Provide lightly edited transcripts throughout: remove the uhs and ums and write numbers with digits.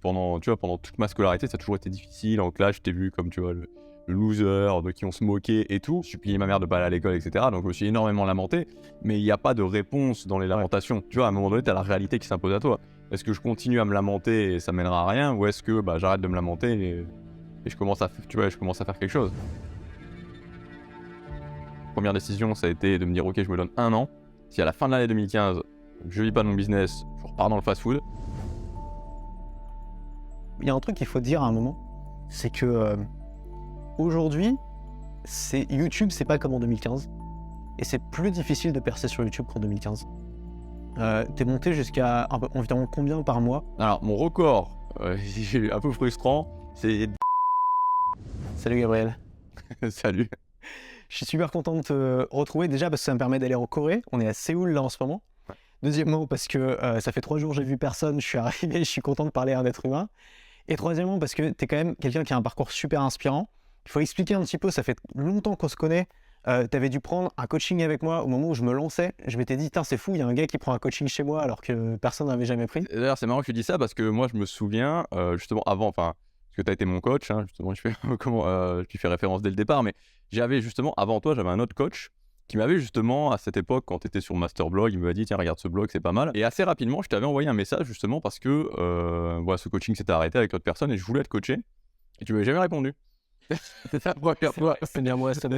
Pendant toute ma scolarité, ça a toujours été difficile. En classe, j'étais vu comme, tu vois, le loser, de qui on se moquait et tout. Je suppliais ma mère de pas aller à l'école, etc. Donc je me suis énormément lamenté. Mais il n'y a pas de réponse dans les lamentations. Tu vois, à un moment donné, tu as la réalité qui s'impose à toi. Est-ce que je continue à me lamenter et ça mènera à rien, ou est-ce que j'arrête de me lamenter et je commence à faire quelque chose. Première décision, ça a été de me dire ok, je me donne 1 an. Si à la fin de l'année 2015, je vis pas de mon business, je repars dans le fast-food. Il y a un truc qu'il faut dire à un moment, c'est que aujourd'hui, YouTube, c'est pas comme en 2015. Et c'est plus difficile de percer sur YouTube qu'en 2015. T'es monté jusqu'à environ combien par mois? Alors, mon record, un peu frustrant, c'est... Salut Gabriel. Salut. Je suis super content de te retrouver, déjà parce que ça me permet d'aller en Corée. On est à Séoul là en ce moment. Deuxièmement, parce que ça fait 3 jours que j'ai vu personne, je suis arrivé, je suis content de parler à un être humain. Et troisièmement, parce que t'es quand même quelqu'un qui a un parcours super inspirant. Il faut expliquer un petit peu, ça fait longtemps qu'on se connaît. T'avais dû prendre un coaching avec moi au moment où je me lançais. Je m'étais dit, c'est fou, il y a un gars qui prend un coaching chez moi alors que personne n'avait jamais pris. D'ailleurs, c'est marrant que tu dis ça parce que moi, je me souviens, justement, avant, parce que tu as été mon coach, hein, justement, je fais référence dès le départ, mais j'avais justement, avant toi, j'avais un autre coach qui m'avait justement, à cette époque, quand tu étais sur Masterblog, il m'avait dit, tiens, regarde ce blog, c'est pas mal. Et assez rapidement, je t'avais envoyé un message justement parce que ce coaching s'était arrêté avec l'autre personne et je voulais te coacher. Et tu m'avais jamais répondu. C'est la première fois. C'est bien moi, ça.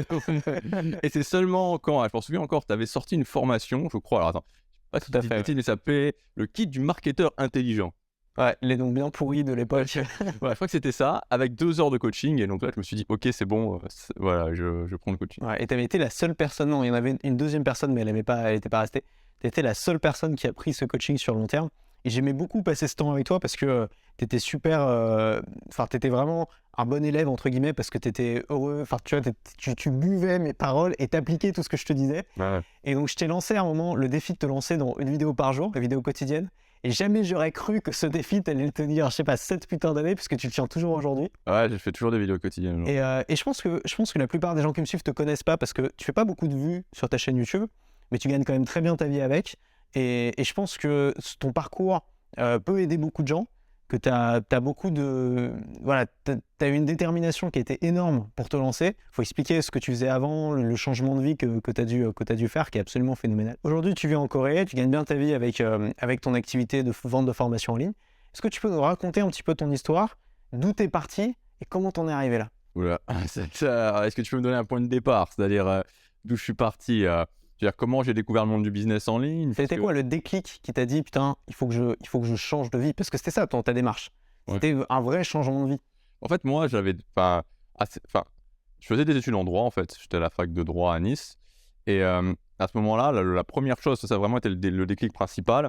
Et c'est seulement quand, je m'en souviens encore, tu avais sorti une formation, je crois, alors attends, je sais pas si Tout à fait, mais ça s'appelait le kit du marketeur intelligent. Ouais, les noms bien pourris de l'époque. Voilà, je crois que c'était ça, avec 2 heures de coaching, et donc là, je me suis dit, ok, c'est bon, voilà, je prends le coaching. Ouais, et t'avais été la seule personne, non, il y en avait une deuxième personne, mais elle était pas restée. T'étais la seule personne qui a pris ce coaching sur le long terme. Et j'aimais beaucoup passer ce temps avec toi parce que t'étais super, t'étais vraiment un bon élève entre guillemets parce que t'étais heureux. Enfin, tu vois, tu buvais mes paroles et t'appliquais tout ce que je te disais. Ouais. Et donc, je t'ai lancé à un moment le défi de te lancer dans une vidéo par jour, la vidéo quotidienne. Et jamais j'aurais cru que ce défi t'allait le tenir, je sais pas, 7 putains d'années, puisque tu le tiens toujours aujourd'hui. Ouais, je fais toujours des vidéos quotidiennes. Et je pense que la plupart des gens qui me suivent te connaissent pas parce que tu fais pas beaucoup de vues sur ta chaîne YouTube, mais tu gagnes quand même très bien ta vie avec. Et je pense que ton parcours peut aider beaucoup de gens, que tu as beaucoup de... Voilà, tu as une détermination qui a été énorme pour te lancer. Il faut expliquer ce que tu faisais avant, le changement de vie que tu as dû faire, qui est absolument phénoménal. Aujourd'hui, tu vis en Corée, tu gagnes bien ta vie avec ton activité de vente de formation en ligne. Est-ce que tu peux nous raconter un petit peu ton histoire, d'où tu es parti et comment t'en es arrivé là? Oula, est-ce que tu peux me donner un point de départ, c'est-à-dire d'où je suis parti, c'est-à-dire comment j'ai découvert le monde du business en ligne? C'était quoi le déclic qui t'a dit putain, il faut que je change de vie? Parce que c'était ça ta démarche. C'était un vrai changement de vie. En fait, moi, je faisais des études en droit, en fait. J'étais à la fac de droit à Nice. Et à ce moment-là, la première chose, ça a vraiment été le déclic principal,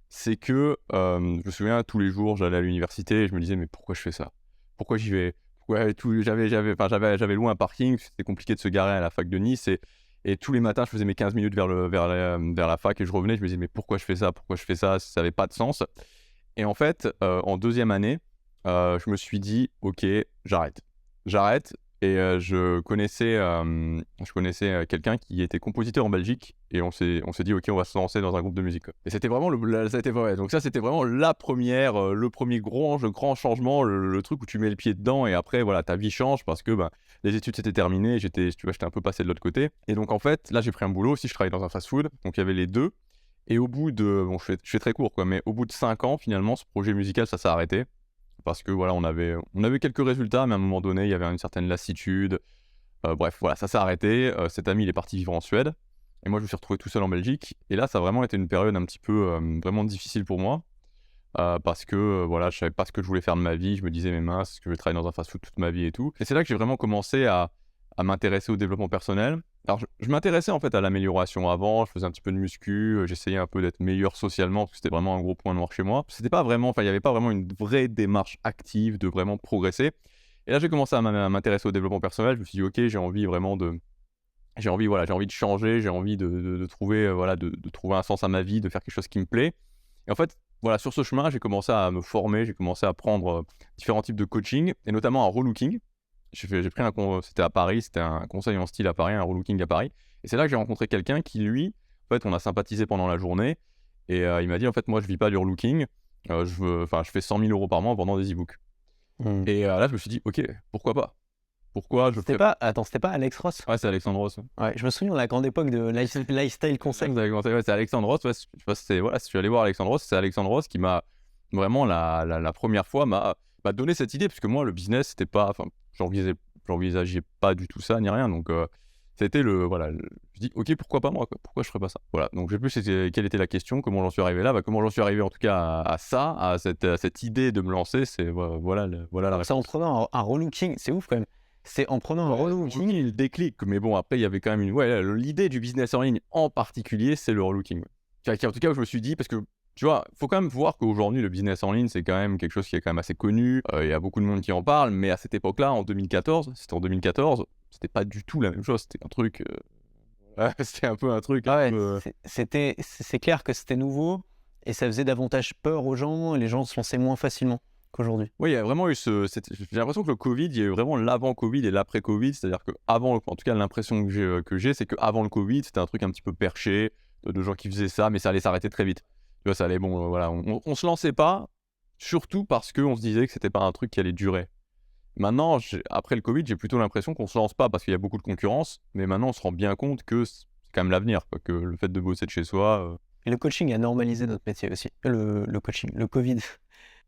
c'est que je me souviens, tous les jours, j'allais à l'université et je me disais, mais pourquoi je fais ça? Pourquoi j'y vais? J'avais loué un parking, c'était compliqué de se garer à la fac de Nice. Et tous les matins, je faisais mes 15 minutes vers la fac et je revenais, je me disais, mais pourquoi je fais ça? Pourquoi je fais ça? Ça n'avait pas de sens. Et en fait, en deuxième année, je me suis dit, ok, j'arrête. Et je connaissais quelqu'un qui était compositeur en Belgique et on s'est dit, ok, on va se lancer dans un groupe de musique. Et c'était vraiment donc ça, c'était vraiment le premier grand changement, le truc où tu mets le pied dedans et après, voilà, ta vie change parce que les études s'étaient terminées, j'étais un peu passé de l'autre côté. Et donc, en fait, là, j'ai pris un boulot aussi, je travaillais dans un fast-food, donc il y avait les deux. Et au bout de, je fais très court, quoi, mais au bout de 5 ans, finalement, ce projet musical, ça s'est arrêté. Parce que voilà, on avait quelques résultats, mais à un moment donné, il y avait une certaine lassitude. Bref, voilà, ça s'est arrêté. Cet ami, il est parti vivre en Suède. Et moi, je me suis retrouvé tout seul en Belgique. Et là, ça a vraiment été une période un petit peu vraiment difficile pour moi. Parce que voilà, je savais pas ce que je voulais faire de ma vie. Je me disais, mais mince, est-ce que je vais travailler dans un fast-food toute ma vie et tout. Et c'est là que j'ai vraiment commencé à m'intéresser au développement personnel. Alors, je m'intéressais en fait à l'amélioration avant, je faisais un petit peu de muscu, j'essayais un peu d'être meilleur socialement, parce que c'était vraiment un gros point noir chez moi. C'était pas vraiment, il n'y avait pas vraiment une vraie démarche active de vraiment progresser. Et là, j'ai commencé à m'intéresser au développement personnel, je me suis dit, ok, j'ai envie de changer, j'ai envie de trouver, de trouver un sens à ma vie, de faire quelque chose qui me plaît. Et en fait, voilà, sur ce chemin, j'ai commencé à me former, j'ai commencé à prendre différents types de coaching, et notamment un relooking. C'était à Paris, c'était un conseil en style à Paris, un relooking à Paris. Et c'est là que j'ai rencontré quelqu'un qui, lui, en fait, on a sympathisé pendant la journée. Et il m'a dit, en fait, moi, je vis pas du relooking. je fais 100 000 € par mois en vendant des e-books. Hmm. Et là, je me suis dit, ok, pourquoi pas? Pourquoi je C'était ferais... pas Alex Ross? Ouais, c'est Alexandre Ross. Ouais, je me souviens de la grande époque de Lifestyle Conseil. Ouais, c'est Alexandre Ross. Ouais, je sais pas si voilà, si je suis allé voir Alexandre Ross, c'est Alexandre Ross qui m'a vraiment la première fois m'a donné cette idée, parce que moi, le business, c'était pas, enfin, j'envisageais pas du tout ça ni rien. Donc, c'était je dis, ok, pourquoi pas moi, quoi, pourquoi je ferais pas ça? Voilà. Donc, je sais plus quelle était la question, comment j'en suis arrivé là. Comment j'en suis arrivé en tout cas à ça, à cette idée de me lancer, c'est voilà la C'est en réponse. prenant un relooking, c'est ouf quand même. C'est en prenant un relooking. Le déclic, mais bon, après, il y avait quand même l'idée du business en ligne en particulier, c'est le relooking. Ouais. En tout cas, je me suis dit, parce que tu vois, faut quand même voir qu'aujourd'hui, le business en ligne, c'est quand même quelque chose qui est quand même assez connu. Il y a beaucoup de monde qui en parle, mais à cette époque-là, en 2014, c'était pas du tout la même chose. C'était un truc. C'était un peu un truc. Ah Un ouais, peu, c'est clair que c'était nouveau et ça faisait davantage peur aux gens et les gens se lançaient moins facilement qu'aujourd'hui. Oui, il y a vraiment eu j'ai l'impression que le Covid, il y a eu vraiment l'avant-Covid et l'après-Covid. C'est-à-dire qu'avant, en tout cas, l'impression que j'ai, c'est qu'avant le Covid, c'était un truc un petit peu perché, de gens qui faisaient ça, mais ça allait s'arrêter très vite. Tu vois, ça allait, bon, voilà, on se lançait pas, surtout parce qu'on se disait que c'était pas un truc qui allait durer. Maintenant, après le Covid, j'ai plutôt l'impression qu'on se lance pas parce qu'il y a beaucoup de concurrence, mais maintenant, on se rend bien compte que c'est quand même l'avenir, quoi, que le fait de bosser de chez soi. Et le coaching a normalisé notre métier aussi. Le coaching, le Covid.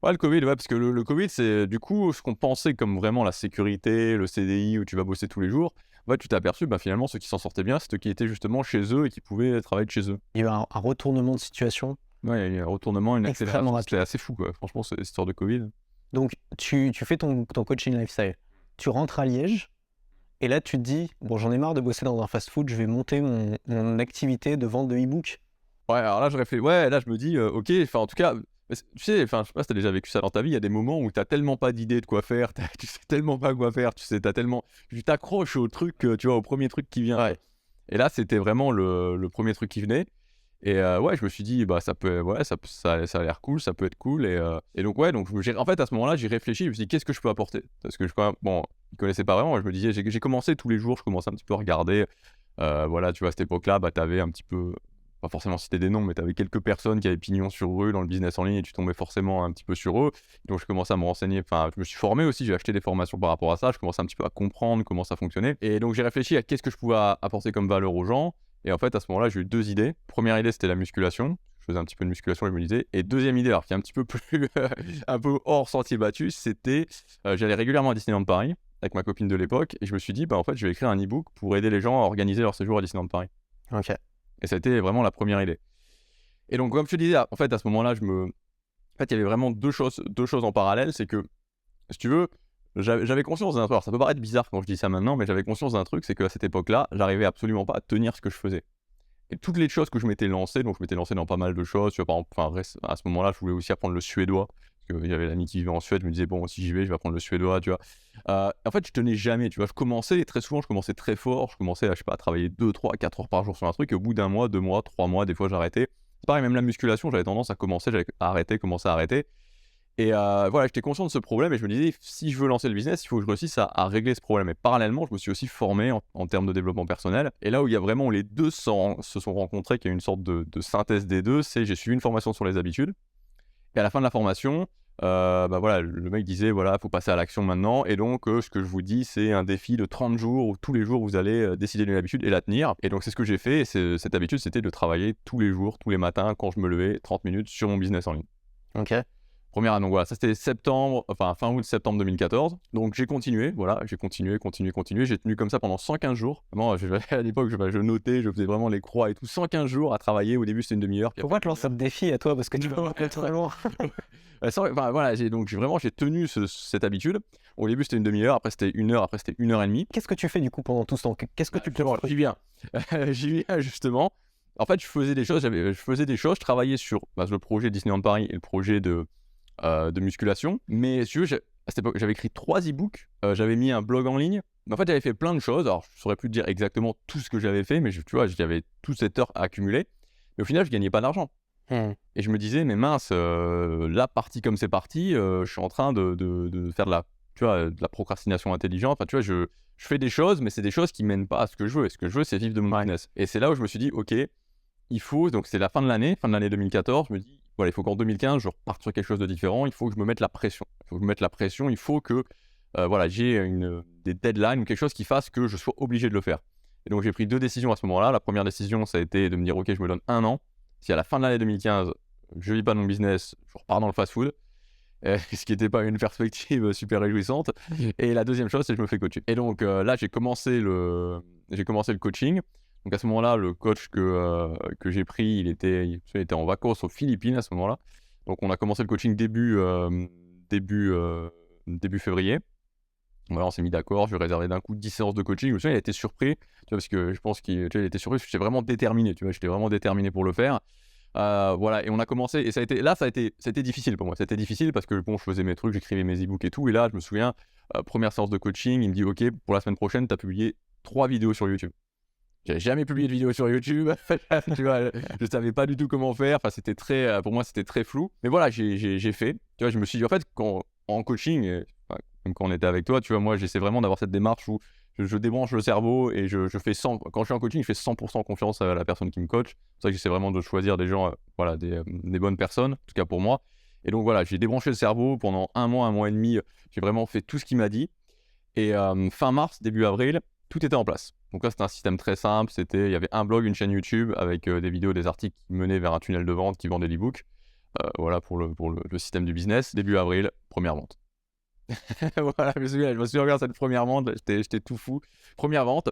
Ouais, le Covid, ouais, parce que le Covid, c'est du coup ce qu'on pensait comme vraiment la sécurité, le CDI où tu vas bosser tous les jours. Ouais, tu t'es aperçu, finalement, ceux qui s'en sortaient bien, c'est ceux qui étaient justement chez eux et qui pouvaient travailler de chez eux. Il y a eu un retournement de situation Ouais, il y a eu un retournement, une extrêmement accélération. rapide. C'était assez fou, quoi. Franchement, cette histoire de Covid. Donc, tu fais ton coaching lifestyle. Tu rentres à Liège et là, tu te dis, bon, j'en ai marre de bosser dans un fast-food, je vais monter mon activité de vente de e-book. Ouais, alors là, je réfléchis. Ouais, là, je me dis, ok, enfin, en tout cas, tu sais, enfin, je sais pas si t'as déjà vécu ça dans ta vie, il y a des moments où t'as tellement pas d'idée de quoi faire, tu sais tellement pas quoi faire, tu t'accroches au truc, tu vois, au premier truc qui vient. Ouais. Et là, c'était vraiment le premier truc qui venait. Et ouais, je me suis dit, ça peut, ouais, ça a l'air cool, ça peut être cool. Et donc, ouais, donc, en fait, à ce moment-là, j'ai réfléchi, je me suis dit, qu'est-ce que je peux apporter? Parce que bon, je connaissais pas vraiment, je me disais, j'ai commencé tous les jours, je commençais un petit peu à regarder. Voilà, tu vois, à cette époque-là, t'avais un petit peu, pas forcément citer des noms, mais t'avais quelques personnes qui avaient pignon sur rue dans le business en ligne et tu tombais forcément un petit peu sur eux. Donc, je commençais à me renseigner, enfin, je me suis formé aussi, j'ai acheté des formations par rapport à ça, je commençais un petit peu à comprendre comment ça fonctionnait. Et donc, j'ai réfléchi à qu'est-ce que je pouvais apporter comme valeur aux gens. Et en fait, à ce moment-là, j'ai eu deux idées. Première idée, c'était la musculation. Je faisais un petit peu de musculation et je me disais. Et deuxième idée, alors qui est un petit peu plus, un peu hors sentier battu, c'était, j'allais régulièrement à Disneyland Paris avec ma copine de l'époque et je me suis dit, en fait, je vais écrire un e-book pour aider les gens à organiser leur séjour à Disneyland Paris. Ok. Et ça a été vraiment la première idée. Et donc, comme je te disais, en fait, à ce moment-là, en fait, il y avait vraiment deux choses en parallèle. C'est que, si tu veux, j'avais conscience d'un truc. Alors, ça peut paraître bizarre quand je dis ça maintenant, mais j'avais conscience d'un truc, c'est qu'à cette époque-là, j'arrivais absolument pas à tenir ce que je faisais. Et toutes les choses que je m'étais lancé, donc je m'étais lancé dans pas mal de choses, tu vois, par exemple, à ce moment-là, je voulais aussi apprendre le suédois, parce que j'avais l'ami qui vivait en Suède, je me disais, bon, si j'y vais, je vais apprendre le suédois, tu vois. En fait, je tenais jamais, tu vois, très souvent, je commençais très fort, je commençais à, je sais pas, à travailler 2, 3, 4 heures par jour sur un truc, et au bout d'un mois, 2 mois, 3 mois, des fois, j'arrêtais. C'est pareil, même la musculation, j'avais tendance à commencer, j'avais arrêté, commencer à arrêter. Et voilà, j'étais conscient de ce problème et je me disais, si je veux lancer le business, il faut que je réussisse à régler ce problème. Et parallèlement, je me suis aussi formé en termes de développement personnel. Et là où il y a vraiment les deux se sont rencontrés, qu'il y a une sorte de synthèse des deux, c'est j'ai suivi une formation sur les habitudes. Et à la fin de la formation, voilà, le mec disait, voilà, faut passer à l'action maintenant. Et donc, ce que je vous dis, c'est un défi de 30 jours où tous les jours, vous allez décider d'une habitude et la tenir. Et donc, c'est ce que j'ai fait. Et cette habitude, c'était de travailler tous les jours, tous les matins, quand je me levais, 30 minutes sur mon business en ligne. Ok. Donc voilà, ça c'était fin août-septembre 2014. Donc j'ai continué, voilà, j'ai continué. J'ai tenu comme ça pendant 115 jours. Vraiment, à l'époque, je notais, je faisais vraiment les croix et tout. 115 jours à travailler. Au début, c'était une demi-heure. Pourquoi te lancer un défi à toi? Parce que tu vas pas très loin. Voilà, j'ai tenu cette habitude. Au début, c'était une demi-heure. Après, c'était une heure. Après, c'était 1 heure et demie. Qu'est-ce que tu fais du coup pendant tout ce temps? Qu'est-ce que tu J'y viens. J'y viens justement. En fait, je faisais des choses. Je travaillais sur le projet Disneyland Paris et le projet de musculation. Mais si tu veux, à cette époque, j'avais écrit 3 e-books, j'avais mis un blog en ligne. Mais en fait, j'avais fait plein de choses. Alors, je saurais plus te dire exactement tout ce que j'avais fait, mais tu vois, j'avais toute cette heure à accumuler. Mais au final, je gagnais pas d'argent. Et je me disais, mais mince, là, parti comme c'est parti, je suis en train de faire de la procrastination intelligente. Enfin, tu vois, je fais des choses, mais c'est des choses qui mènent pas à ce que je veux. Et ce que je veux, c'est vivre de mon business. Et c'est là où je me suis dit, ok, il faut, donc c'est la fin de l'année 2014, je me dis, voilà, il faut qu'en 2015, je reparte sur quelque chose de différent. Il faut que je me mette la pression. Il faut que je me mette la pression. Il faut que voilà, j'ai des deadlines ou quelque chose qui fasse que je sois obligé de le faire. Et donc, j'ai pris 2 décisions à ce moment-là. La première décision, ça a été de me dire, OK, je me donne 1 an. Si à la fin de l'année 2015, je vis pas de mon business, je repars dans le fast-food. Ce qui n'était pas une perspective super réjouissante. Et la deuxième chose, c'est que je me fais coacher. Et donc là, j'ai commencé le coaching. Donc à ce moment-là, le coach que j'ai pris, il était en vacances aux Philippines à ce moment-là. Donc on a commencé le coaching début février. Voilà, on s'est mis d'accord, je lui ai réservé d'un coup 10 séances de coaching. Je me souviens, il a été surpris, tu vois, parce que je pense qu'il était surpris parce que j'étais vraiment déterminé, tu vois, j'étais vraiment déterminé pour le faire. Voilà, et on a commencé, et ça a été difficile pour moi. C'était difficile parce que bon, je faisais mes trucs, j'écrivais mes e-books et tout, et là, je me souviens, première séance de coaching, il me dit, OK, pour la semaine prochaine, tu as publié 3 vidéos sur YouTube. J'avais jamais publié de vidéo sur YouTube, tu vois, je savais pas du tout comment faire, enfin, c'était très, pour moi, c'était très flou. Mais voilà, j'ai fait, tu vois, je me suis dit, en fait, en coaching, comme quand on était avec toi, tu vois, moi, j'essaie vraiment d'avoir cette démarche où je débranche le cerveau et je fais quand je suis en coaching, je fais 100% confiance à la personne qui me coach. C'est pour ça que j'essaie vraiment de choisir des gens, voilà, des bonnes personnes, en tout cas pour moi. Et donc voilà, j'ai débranché le cerveau pendant 1 mois et demi, j'ai vraiment fait tout ce qu'il m'a dit. Et fin mars, début avril, tout était en place. Donc là, c'était un système très simple. Il y avait un blog, une chaîne YouTube avec des vidéos, des articles qui menaient vers un tunnel de vente qui vendait l'e-book. Voilà pour le système du business. Début avril, première vente. Voilà, je me souviens encore cette première vente, j'étais tout fou. Première vente.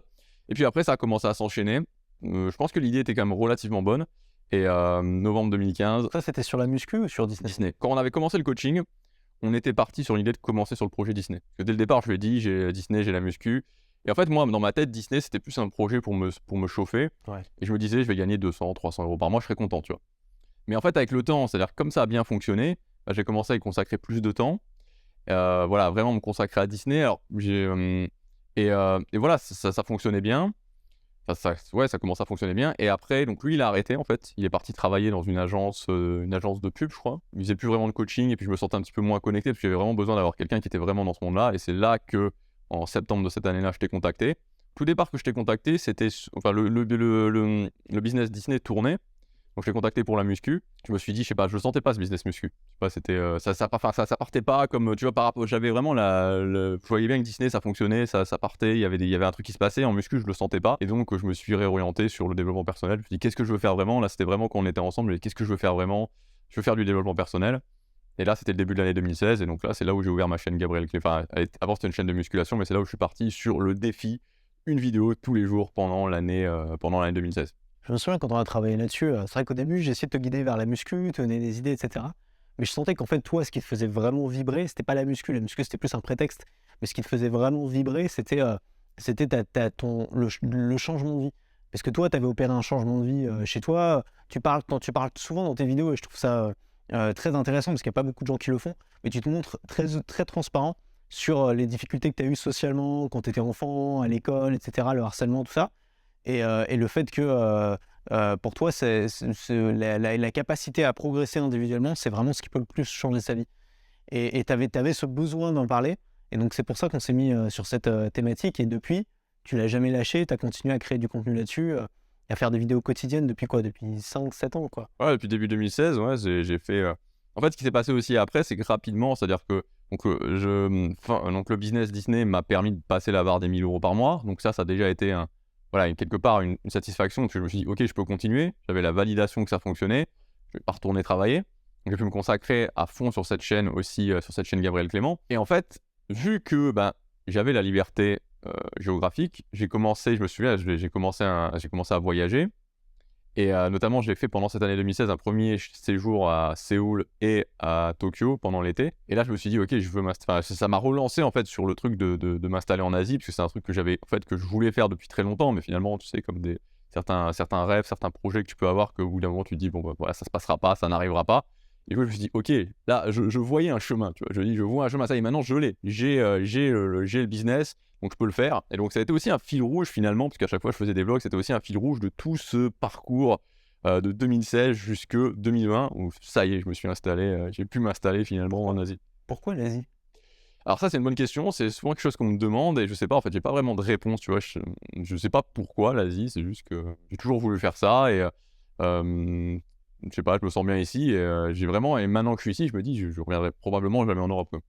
Et puis après, ça a commencé à s'enchaîner. Je pense que l'idée était quand même relativement bonne. Et novembre 2015, Ça, c'était sur la muscu ou sur Disney? Disney. Quand on avait commencé le coaching, on était parti sur l'idée de commencer sur le projet Disney. Parce que dès le départ, je lui ai dit, j'ai Disney, j'ai la muscu. Et en fait, moi, dans ma tête, Disney, c'était plus un projet pour me chauffer. Ouais. Et je me disais, je vais gagner 200, 300 euros par mois, je serais content, tu vois. Mais en fait, avec le temps, c'est-à-dire comme ça a bien fonctionné, bah, j'ai commencé à y consacrer plus de temps. Voilà, vraiment me consacrer à Disney. Alors, et voilà, ça fonctionnait bien. Enfin, ça commence à fonctionner bien. Et après, donc lui, il a arrêté en fait. Il est parti travailler dans une agence de pub, je crois. Il faisait plus vraiment de coaching et puis je me sentais un petit peu moins connecté parce que j'avais vraiment besoin d'avoir quelqu'un qui était vraiment dans ce monde-là. Et c'est là que, en septembre de cette année-là, je t'ai contacté. Tout départ que je t'ai contacté, c'était, enfin, le business Disney tournait. Donc je t'ai contacté pour la muscu. Je me suis dit, je sais pas, je le sentais pas ce business muscu. Je sais pas, c'était ça partait pas comme, tu vois, par rapport, j'avais vraiment je voyais bien que Disney ça fonctionnait, ça partait, il y avait un truc qui se passait. En muscu, je le sentais pas. Et donc je me suis réorienté sur le développement personnel. Je me suis dit, qu'est-ce que je veux faire vraiment? Là, c'était vraiment quand on était ensemble. Mais qu'est-ce que je veux faire vraiment? Je veux faire du développement personnel. Et là, c'était le début de l'année 2016. Et donc là, c'est là où j'ai ouvert ma chaîne Gabriel Clé. Enfin, avant c'était une chaîne de musculation, mais c'est là où je suis parti sur le défi, une vidéo tous les jours pendant l'année 2016. Je me souviens quand on a travaillé là-dessus, c'est vrai qu'au début, j'ai essayé de te guider vers la muscu, te donner des idées, etc. Mais je sentais qu'en fait, toi, ce qui te faisait vraiment vibrer, c'était pas la muscu. La muscu, c'était plus un prétexte. Mais ce qui te faisait vraiment vibrer, c'était le changement de vie. Parce que toi, tu avais opéré un changement de vie chez toi. Tu parles souvent dans tes vidéos et je trouve ça très intéressant parce qu'il n'y a pas beaucoup de gens qui le font. Mais tu te montres très, très transparent sur les difficultés que tu as eues socialement quand tu étais enfant, à l'école, etc., le harcèlement, tout ça. Et le fait que pour toi, la capacité à progresser individuellement, c'est vraiment ce qui peut le plus changer sa vie. Et tu avais ce besoin d'en parler. Et donc, c'est pour ça qu'on s'est mis sur cette thématique. Et depuis, tu l'as jamais lâché. Tu as continué à créer du contenu là-dessus et à faire des vidéos quotidiennes depuis quoi? Depuis 5-7 ans, quoi. Ouais, depuis début 2016, ouais, j'ai fait. En fait, ce qui s'est passé aussi après, c'est que rapidement, c'est-à-dire que donc le business Disney m'a permis de passer la barre des 1 000 euros par mois. Donc ça a déjà été voilà, quelque part une satisfaction. Parce que je me suis dit, ok, je peux continuer. J'avais la validation que ça fonctionnait. Je vais pas retourner travailler. Donc j'ai pu me consacrer à fond sur cette chaîne aussi, sur cette chaîne Gabriel Clément. Et en fait, vu que j'avais la liberté géographique, j'ai commencé, je me souviens, j'ai commencé à voyager. Et notamment, j'ai fait pendant cette année 2016 un premier séjour à Séoul et à Tokyo pendant l'été. Et là, je me suis dit, ok, je veux ça m'a relancé en fait sur le truc de m'installer en Asie, parce que c'est un truc que que je voulais faire depuis très longtemps, mais finalement, tu sais, comme certains rêves, certains projets que tu peux avoir, qu'au bout d'un moment, tu te dis, bon, voilà, ça se passera pas, ça n'arrivera pas. Et du coup, je me suis dit, ok, là, je voyais un chemin, tu vois. Je vois un chemin, ça y est, maintenant, je l'ai. J'ai le business, donc je peux le faire. Et donc, ça a été aussi un fil rouge, finalement, parce qu'à chaque fois, je faisais des vlogs, c'était aussi un fil rouge de tout ce parcours de 2016 jusque 2020, où ça y est, je me suis installé, j'ai pu m'installer finalement en Asie. Pourquoi l'Asie? Alors ça, c'est une bonne question, c'est souvent quelque chose qu'on me demande, et je sais pas, en fait, j'ai pas vraiment de réponse, tu vois. Je sais pas pourquoi l'Asie, c'est juste que j'ai toujours voulu faire ça, et je sais pas, je me sens bien ici et j'ai vraiment et maintenant que je suis ici, je me dis: «Je reviendrai probablement jamais en Europe, quoi».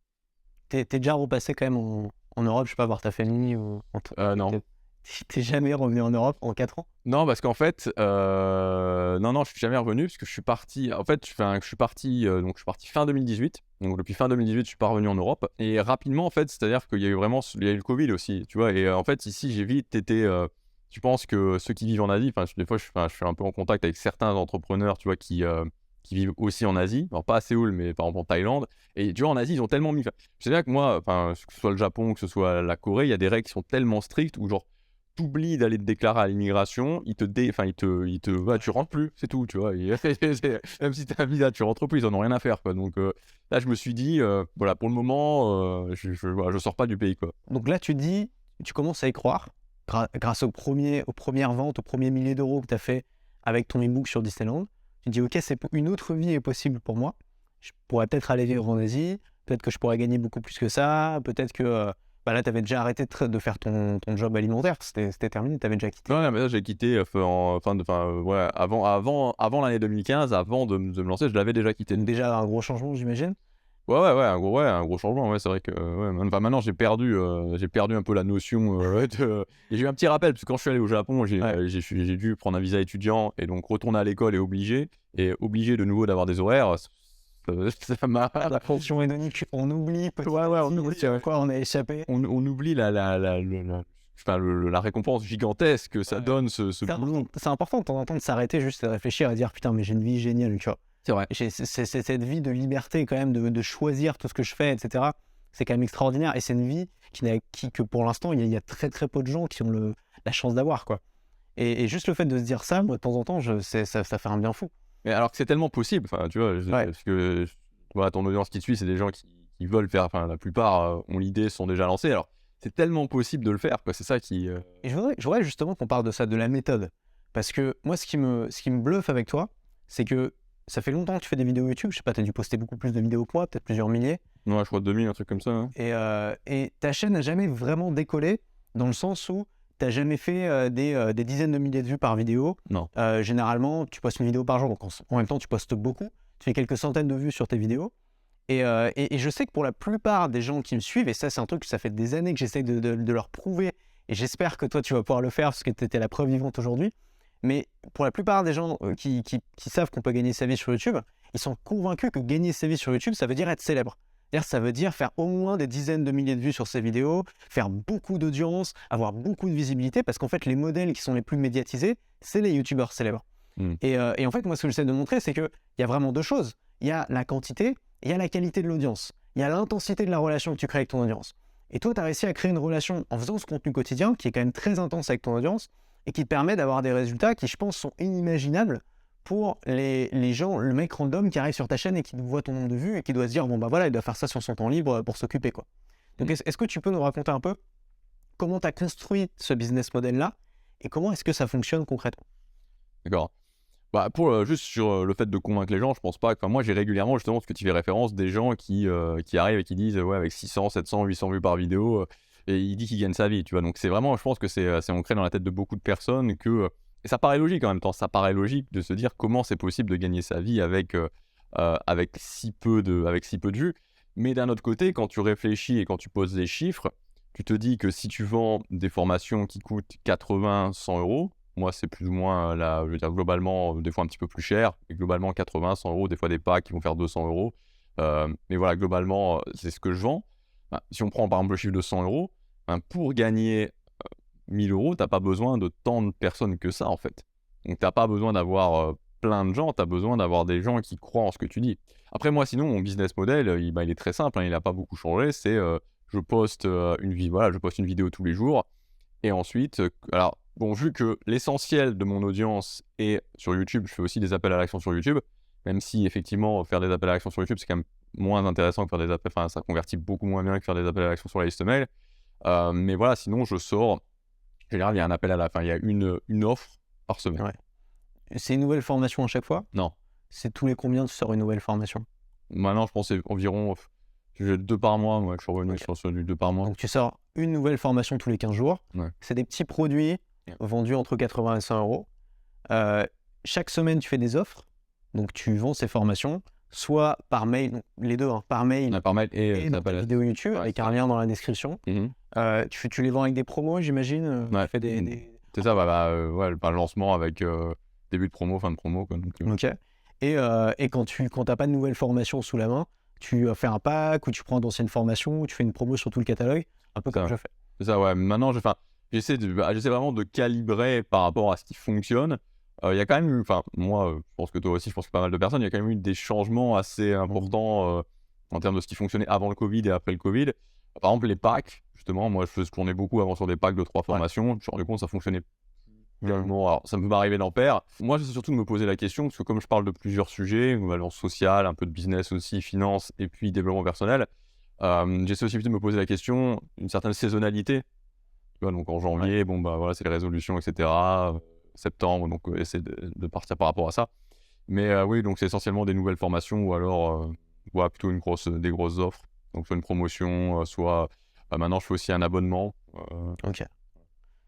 Tu es déjà repassé quand même en Europe, je sais pas, voir ta famille ou Non. tu es jamais revenu en Europe en 4 ans? Non, parce qu'en fait, non, je suis jamais revenu parce que je suis parti en fait, enfin, donc je suis parti fin 2018. Donc depuis fin 2018, je suis pas revenu en Europe et rapidement, en fait, c'est-à-dire qu'il y a eu vraiment il y a eu le Covid aussi, tu vois? Et en fait, ici, j'ai vite été, je pense que ceux qui vivent en Asie, enfin, des fois, je suis un peu en contact avec certains entrepreneurs, tu vois, qui vivent aussi en Asie. Alors pas à Séoul, mais par exemple en Thaïlande et tu vois, en Asie, ils ont tellement mis je sais bien que moi, enfin, que ce soit le Japon, que ce soit la Corée, il y a des règles qui sont tellement strictes où genre t'oublies d'aller te déclarer à l'immigration, enfin, ouais, tu rentres plus, c'est tout, tu vois? Même si tu as un visa, tu rentres plus, ils en ont rien à faire, quoi. Donc, là, je me suis dit, voilà, pour le moment, voilà, je sors pas du pays, quoi. Donc là, tu commences à y croire grâce aux premières ventes, aux premiers milliers d'euros que tu as fait avec ton e-book sur Disneyland. Tu te dis: «OK, une autre vie est possible pour moi. Je pourrais peut-être aller vivre en Asie, peut-être que je pourrais gagner beaucoup plus que ça, peut-être que» bah là, tu avais déjà arrêté de faire ton job alimentaire, c'était terminé, tu avais déjà quitté. Non, mais là, j'ai quitté, ouais, avant l'année 2015, avant de me lancer, je l'avais déjà quitté. Donc déjà un gros changement, j'imagine? Ouais, un gros changement, ouais, c'est vrai que, ouais, enfin, maintenant, j'ai perdu un peu la notion, et j'ai eu un petit rappel, parce que quand je suis allé au Japon, Ouais. j'ai dû prendre un visa étudiant et donc retourner à l'école et obligé de nouveau d'avoir des horaires, ça m'a La pension hédonique, on oublie petit ouais, à ouais, on petit oublie, sur quoi on a échappé. on oublie la récompense gigantesque que ça Ouais. donne ce C'est boulot. important c'est important de temps en temps de s'arrêter juste et de réfléchir et dire: «Putain, mais j'ai une vie géniale», tu vois? C'est vrai. C'est cette vie de liberté quand même, de choisir tout ce que je fais et cetera. C'est quand même extraordinaire et c'est une vie que pour l'instant, il y a très, très peu de gens qui ont la chance d'avoir, quoi. Et juste le fait de se dire ça, moi, de temps en temps, ça fait un bien fou. Mais alors que c'est tellement possible, enfin, tu vois? Ouais. Parce que, voilà, ton audience qui te suit, c'est des gens qui veulent faire enfin, la plupart, ont l'idée, sont déjà lancés. Alors, c'est tellement possible de le faire, quoi. C'est ça qui, Et je voudrais justement qu'on parle de ça, de la méthode. Parce que moi, ce qui me bluffe avec toi, c'est que ça fait longtemps que tu fais des vidéos YouTube. Je sais pas, tu as dû poster beaucoup plus de vidéos que moi, peut-être plusieurs milliers. ouais, je crois 2000, un truc comme ça, hein. Et ta chaîne n'a jamais vraiment décollé dans le sens où tu n'as jamais fait des dizaines de milliers de vues par vidéo. Non. Généralement, tu postes une vidéo par jour, donc en même temps, tu postes beaucoup. Tu fais quelques centaines de vues sur tes vidéos. Et je sais que pour la plupart des gens qui me suivent, et ça, c'est un truc que ça fait des années que j'essaie de leur prouver, et j'espère que toi, tu vas pouvoir le faire parce que tu étais la preuve vivante aujourd'hui. Mais pour la plupart des gens qui savent qu'on peut gagner sa vie sur YouTube, ils sont convaincus que gagner sa vie sur YouTube, ça veut dire être célèbre. C'est-à-dire, ça veut dire faire au moins des dizaines de milliers de vues sur ces vidéos, faire beaucoup d'audience, avoir beaucoup de visibilité, parce qu'en fait, les modèles qui sont les plus médiatisés, c'est les YouTubeurs célèbres. Mmh. Et en fait, moi, ce que j'essaie de montrer, c'est qu'il y a vraiment deux choses. Il y a la quantité et il y a la qualité de l'audience. Il y a l'intensité de la relation que tu crées avec ton audience. Et toi, tu as réussi à créer une relation en faisant ce contenu quotidien qui est quand même très intense avec ton audience et qui te permet d'avoir des résultats qui, je pense, sont inimaginables pour les gens, le mec random qui arrive sur ta chaîne et qui voit ton nombre de vues et qui doit se dire, bon, bah voilà, il doit faire ça sur son temps libre pour s'occuper, quoi. Donc, est-ce que tu peux nous raconter un peu comment tu as construit ce business model-là et comment est-ce que ça fonctionne concrètement? D'accord. Bah, juste sur, le fait de convaincre les gens, je pense pas enfin, moi, j'ai régulièrement, justement, ce que tu fais référence, des gens qui arrivent et qui disent: «Ouais, avec 600, 700, 800 vues par vidéo», et il dit qu'il gagne sa vie, tu vois? Donc c'est vraiment je pense que c'est ancré dans la tête de beaucoup de personnes et ça paraît logique en même temps. Ça paraît logique de se dire comment c'est possible de gagner sa vie avec avec si peu de vues. Mais d'un autre côté, quand tu réfléchis et quand tu poses des chiffres, tu te dis que si tu vends des formations qui coûtent 80-100 €, moi, c'est plus ou moins, je veux dire globalement, des fois un petit peu plus cher, mais globalement 80-100 €, des fois des packs qui vont faire 200 €. Mais voilà, globalement, c'est ce que je vends. Bah, si on prend par exemple le chiffre de 100 €, ben, pour gagner 1 000 €, tu as pas besoin de tant de personnes que ça, en fait. Donc tu as pas besoin d'avoir, plein de gens, tu as besoin d'avoir des gens qui croient en ce que tu dis. Après moi, sinon, mon business model, il est très simple, hein, il a pas beaucoup changé. C'est, je poste une vidéo tous les jours et ensuite, alors bon, vu que l'essentiel de mon audience est sur YouTube, je fais aussi des appels à l'action sur YouTube, même si effectivement faire des appels à l'action sur YouTube, c'est quand même moins intéressant que faire des appels enfin ça convertit beaucoup moins bien que faire des appels à l'action sur la liste mail. Mais voilà, sinon je sors en général, il y a un appel à la fin, il y a une offre par semaine. Ouais. C'est une nouvelle formation à chaque fois? Non, C'est tous les combien tu sors une nouvelle formation? maintenant je pense que c'est environ, j'ai 2 par mois, moi, que je suis revenu OK. sur du 2 par mois. Donc tu sors une nouvelle formation tous les 15 jours. Ouais. C'est des petits produits vendus entre 80 et 100 €. Chaque semaine, tu fais des offres. Donc tu vends ces formations, soit par mail, donc les deux, hein, par mail Par mail et et dans ta vidéo YouTube, Ouais, avec c'est un lien dans la description. Tu les vends avec des promos, j'imagine. Ouais. Tu fais des... C'est ça, ouais, le lancement avec début de promo, fin de promo, quoi. Donc, Ok. Et quand t'as pas de nouvelles formations sous la main, tu fais un pack ou tu prends d'anciennes formations ou tu fais une promo sur tout le catalogue, un peu comme Ça. je fais. c'est ça, ouais. Maintenant, j'essaie vraiment de calibrer par rapport à ce qui fonctionne. Il y a quand même eu, enfin, moi, je pense que toi aussi, je pense que pas mal de personnes, il y a quand même eu des changements assez importants en termes de ce qui fonctionnait avant le Covid et après le Covid. Par exemple, les packs, justement, moi, je tournais beaucoup avant sur des packs de 3 formations. Je me suis rendu compte que ça fonctionnait tellement. Alors, ça peut m'arriver d'en perdre. Moi, j'essaie surtout de me poser la question, parce que comme je parle de plusieurs sujets, valeurs sociales, un peu de business aussi, finance, et puis développement personnel, j'essaie aussi de me poser la question, une certaine saisonnalité. Tu vois, donc en janvier, bon, bah voilà, c'est les résolutions, etc. Septembre, donc essayer de partir par rapport à ça. Mais oui, donc c'est essentiellement des nouvelles formations ou alors ouais, plutôt des grosses offres. Donc soit une promotion, soit maintenant je fais aussi un abonnement. Ok.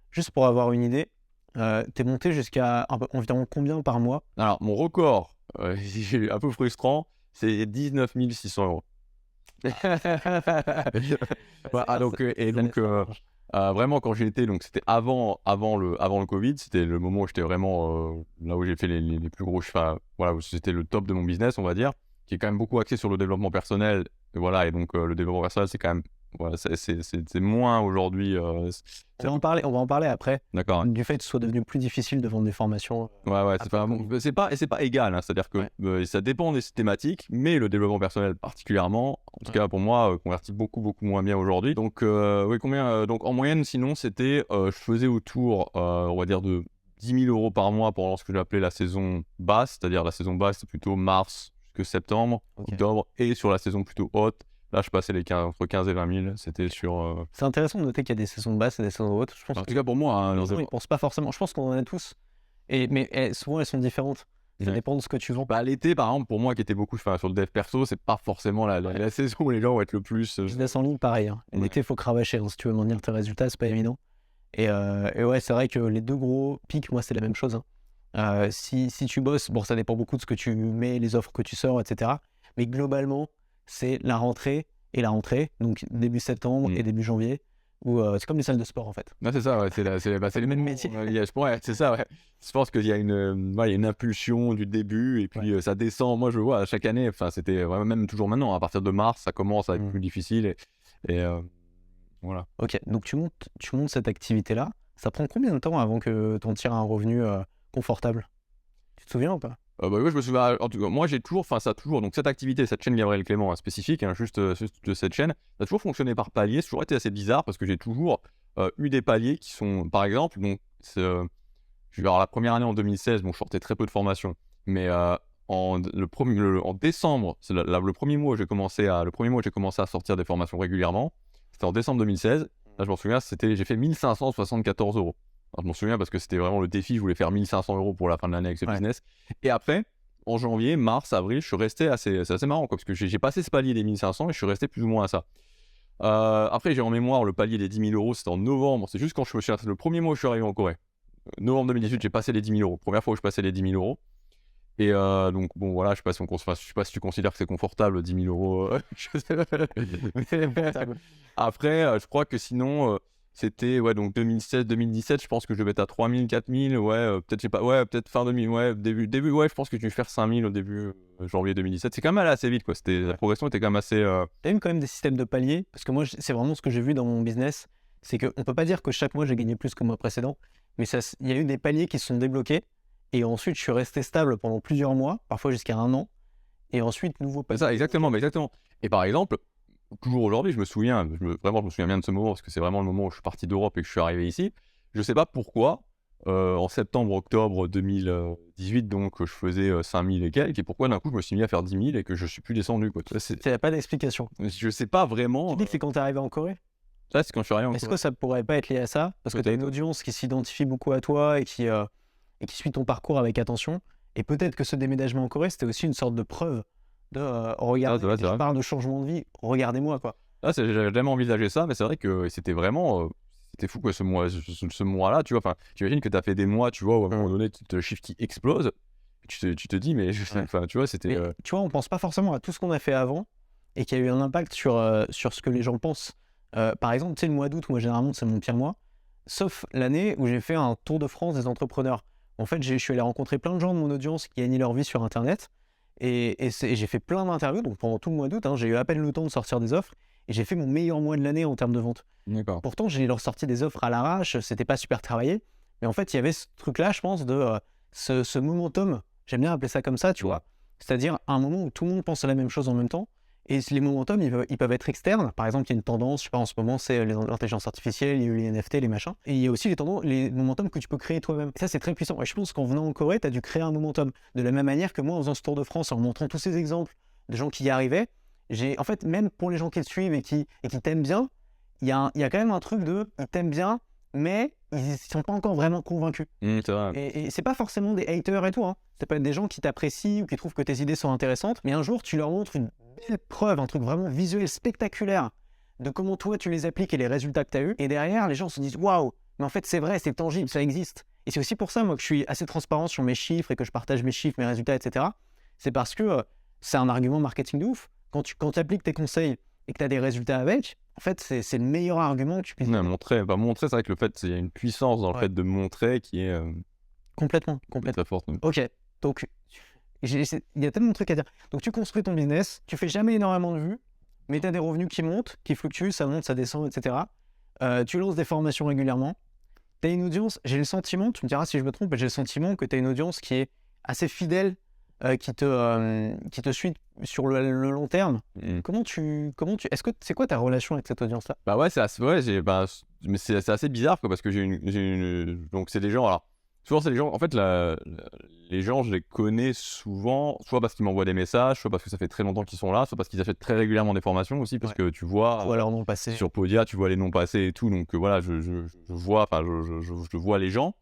Juste pour avoir une idée, t'es monté jusqu'à environ combien par mois? Alors, mon record, un peu frustrant, c'est 19 600 euros. Vraiment, quand j'ai été, donc c'était avant le Covid, c'était le moment où j'étais vraiment là où j'ai fait les plus gros, voilà, où c'était le top de mon business, on va dire, qui est quand même beaucoup axé sur le développement personnel. Et voilà, et donc le développement personnel, c'est quand même, voilà, c'est moins aujourd'hui. On va en parler après, D'accord. du fait que ce soit devenu plus difficile de vendre des formations. Ouais, après c'est pas égal, hein, c'est-à-dire que ça dépend des thématiques, mais le développement personnel particulièrement, en tout cas pour moi, convertit beaucoup moins bien aujourd'hui. Donc, oui, donc en moyenne, sinon, c'était, je faisais autour, on va dire, de 10 000 euros par mois pendant ce que j'appelais la saison basse, c'est-à-dire la saison basse, c'est plutôt mars jusque septembre, octobre, et sur la saison plutôt haute, là, je passais entre 15 et 20 000, c'était sur... C'est intéressant de noter qu'il y a des saisons basses et des saisons hautes. Je pense En tout cas pour moi, hein, les gens, ils pensent pas forcément. Je pense qu'on en a tous. Mais souvent, elles sont différentes. Ça dépend de ce que tu vends. L'été, par exemple, pour moi qui était beaucoup sur le dev perso, c'est pas forcément la saison où les gens vont être le plus. Business en ligne, pareil. Hein. L'été, il faut cravacher. Hein. Si tu veux maintenir tes résultats, c'est pas évident. Et ouais, c'est vrai que les deux gros pics, moi, c'est la même chose. Hein. Si tu bosses, bon, ça dépend beaucoup de ce que tu mets, les offres que tu sors, etc. Mais globalement, c'est la rentrée et la rentrée. Donc début septembre et début janvier. C'est comme les salles de sport en fait. C'est ça, ouais, c'est les mêmes métiers. Ouais, c'est ça, ouais. Je pense qu'il y a une impulsion du début et puis ça descend. Moi, je vois chaque année, c'était vraiment, même toujours maintenant, à partir de mars, ça commence à être plus difficile. Et voilà. Ok, donc tu montes cette activité-là. Ça prend combien de temps avant que tu en tires un revenu confortable? Tu te souviens ou pas? Oui, je me souviens. En tout cas, moi, j'ai toujours, donc cette activité, cette chaîne Gabriel Clément spécifique, hein, juste de cette chaîne, ça a toujours fonctionné par paliers. C'est toujours été assez bizarre parce que j'ai toujours eu des paliers qui sont, par exemple, donc, la première année en 2016, bon, je sortais très peu de formations, mais en décembre, c'est le premier mois où j'ai commencé à sortir des formations régulièrement. C'était en décembre 2016. Là, je m'en souviens, j'ai fait 1 574 euros. Alors, je m'en souviens parce que c'était vraiment le défi, je voulais faire 1 500 euros pour la fin de l'année avec ce business. Et après, en janvier, mars, avril, je suis resté c'est assez marrant, quoi, parce que j'ai passé ce palier des 1 500 et je suis resté plus ou moins à ça. Après, j'ai en mémoire le palier des 10 000 euros, c'était en novembre, c'est juste quand le premier mois où je suis arrivé en Corée. Novembre 2018, j'ai passé les 10 000 euros. Première fois où je passais les 10 000 euros. Et donc, bon, voilà, je sais pas si tu considères que c'est confortable, 10 000 euros. Après, je crois que sinon, c'était, ouais, donc 2016-2017, je pense que je vais être à 3 000, 4 000, ouais, peut-être, je sais pas, ouais, peut-être fin 2000, ouais, début, ouais, je pense que je vais faire 5 000 au début, janvier 2017. C'est quand même allé assez vite, quoi. La progression était quand même assez... T'as eu quand même des systèmes de paliers? Parce que moi, c'est vraiment ce que j'ai vu dans mon business. C'est qu'on peut pas dire que chaque mois, j'ai gagné plus que le mois précédent. Mais il y a eu des paliers qui se sont débloqués. Et ensuite, je suis resté stable pendant plusieurs mois, parfois jusqu'à 1 an. Et ensuite, nouveau palier. C'est ça, exactement. Et par exemple, toujours aujourd'hui, je me souviens bien de ce moment, parce que c'est vraiment le moment où je suis parti d'Europe et que je suis arrivé ici. Je sais pas pourquoi, en septembre-octobre 2018, donc je faisais 5 000 et quelques, et pourquoi d'un coup je me suis mis à faire 10 000 et que je suis plus descendu, quoi. Il n'y a pas d'explication. Je sais pas vraiment. Tu dis que c'est quand tu es arrivé en Corée? Ça, c'est quand je suis arrivé en Corée. Est-ce que ça pourrait pas être lié à ça? Parce que tu as une audience qui s'identifie beaucoup à toi et qui suit ton parcours avec attention. Et peut-être que ce déménagement en Corée, c'était aussi une sorte de preuve de regardez, je parle de changement de vie, regardez-moi, quoi. J'avais jamais envisagé ça, mais c'est vrai que c'était vraiment... c'était fou, quoi, ce mois-là, tu vois. J'imagine que tu as fait des mois, tu vois, où à un moment donné, tu as le chiffre qui explose. tu te dis, mais enfin, tu vois, c'était. Mais, tu vois, on pense pas forcément à tout ce qu'on a fait avant et qui a eu un impact sur ce que les gens pensent. Par exemple, tu sais, le mois d'août, moi, généralement, c'est mon pire mois, sauf l'année où j'ai fait un tour de France des entrepreneurs. En fait, je suis allé rencontrer plein de gens de mon audience qui gagnaient leur vie sur Internet et j'ai fait plein d'interviews. Donc, pendant tout le mois d'août, j'ai eu à peine le temps de sortir des offres et j'ai fait mon meilleur mois de l'année en termes de vente. D'accord. Pourtant, j'ai leur sorti des offres à l'arrache, c'était pas super travaillé. Mais en fait, il y avait ce truc-là, je pense, de ce momentum. J'aime bien appeler ça comme ça, tu vois. C'est-à-dire un moment où tout le monde pense à la même chose en même temps. Et les momentum, ils peuvent être externes. Par exemple, il y a une tendance, je sais pas, en ce moment, c'est l'intelligence artificielle, il y a eu les NFT, les machins. Et il y a aussi les momentum que tu peux créer toi-même. Et ça, c'est très puissant. Et je pense qu'en venant en Corée, tu as dû créer un momentum. De la même manière que moi, en faisant ce tour de France, en montrant tous ces exemples de gens qui y arrivaient, en fait, même pour les gens qui te suivent et qui t'aiment bien, il y a quand même un truc de ils t'aiment bien, mais ils sont pas encore vraiment convaincus. C'est vrai. Et c'est pas forcément des haters et tout. Ça peut être des gens qui t'apprécient ou qui trouvent que tes idées sont intéressantes, mais un jour, tu leur montres une belle preuve, un truc vraiment visuel, spectaculaire de comment toi tu les appliques et les résultats que tu as eu. Et derrière, les gens se disent waouh, mais en fait, c'est vrai, c'est tangible, ça existe. Et c'est aussi pour ça, moi, que je suis assez transparent sur mes chiffres et que je partage mes chiffres, mes résultats, etc. C'est parce que c'est un argument marketing de ouf. Quand tu appliques tes conseils et que tu as des résultats avec, en fait, c'est le meilleur argument que tu puisses montrer, c'est vrai que le fait, il y a une puissance dans le fait de montrer qui est complètement. très forte. Ok, donc il y a tellement de trucs à dire. Donc tu construis ton business, tu fais jamais énormément de vues, mais tu as des revenus qui montent, qui fluctuent, ça monte, ça descend, etc. Tu lances des formations régulièrement. Tu as une audience, j'ai le sentiment, tu me diras si je me trompe, mais j'ai le sentiment que tu as une audience qui est assez fidèle, qui te suit sur le long terme. Est-ce que c'est quoi ta relation avec cette audience-là? Bah ouais, c'est assez, mais c'est assez bizarre quoi, parce que donc c'est des gens, alors souvent c'est des gens, en fait les gens je les connais souvent, soit parce qu'ils m'envoient des messages, soit parce que ça fait très longtemps qu'ils sont là, soit parce qu'ils achètent très régulièrement des formations aussi, parce que tu vois, ou alors non passé. sur Podia, tu vois les noms passés et tout, donc voilà, je vois les gens.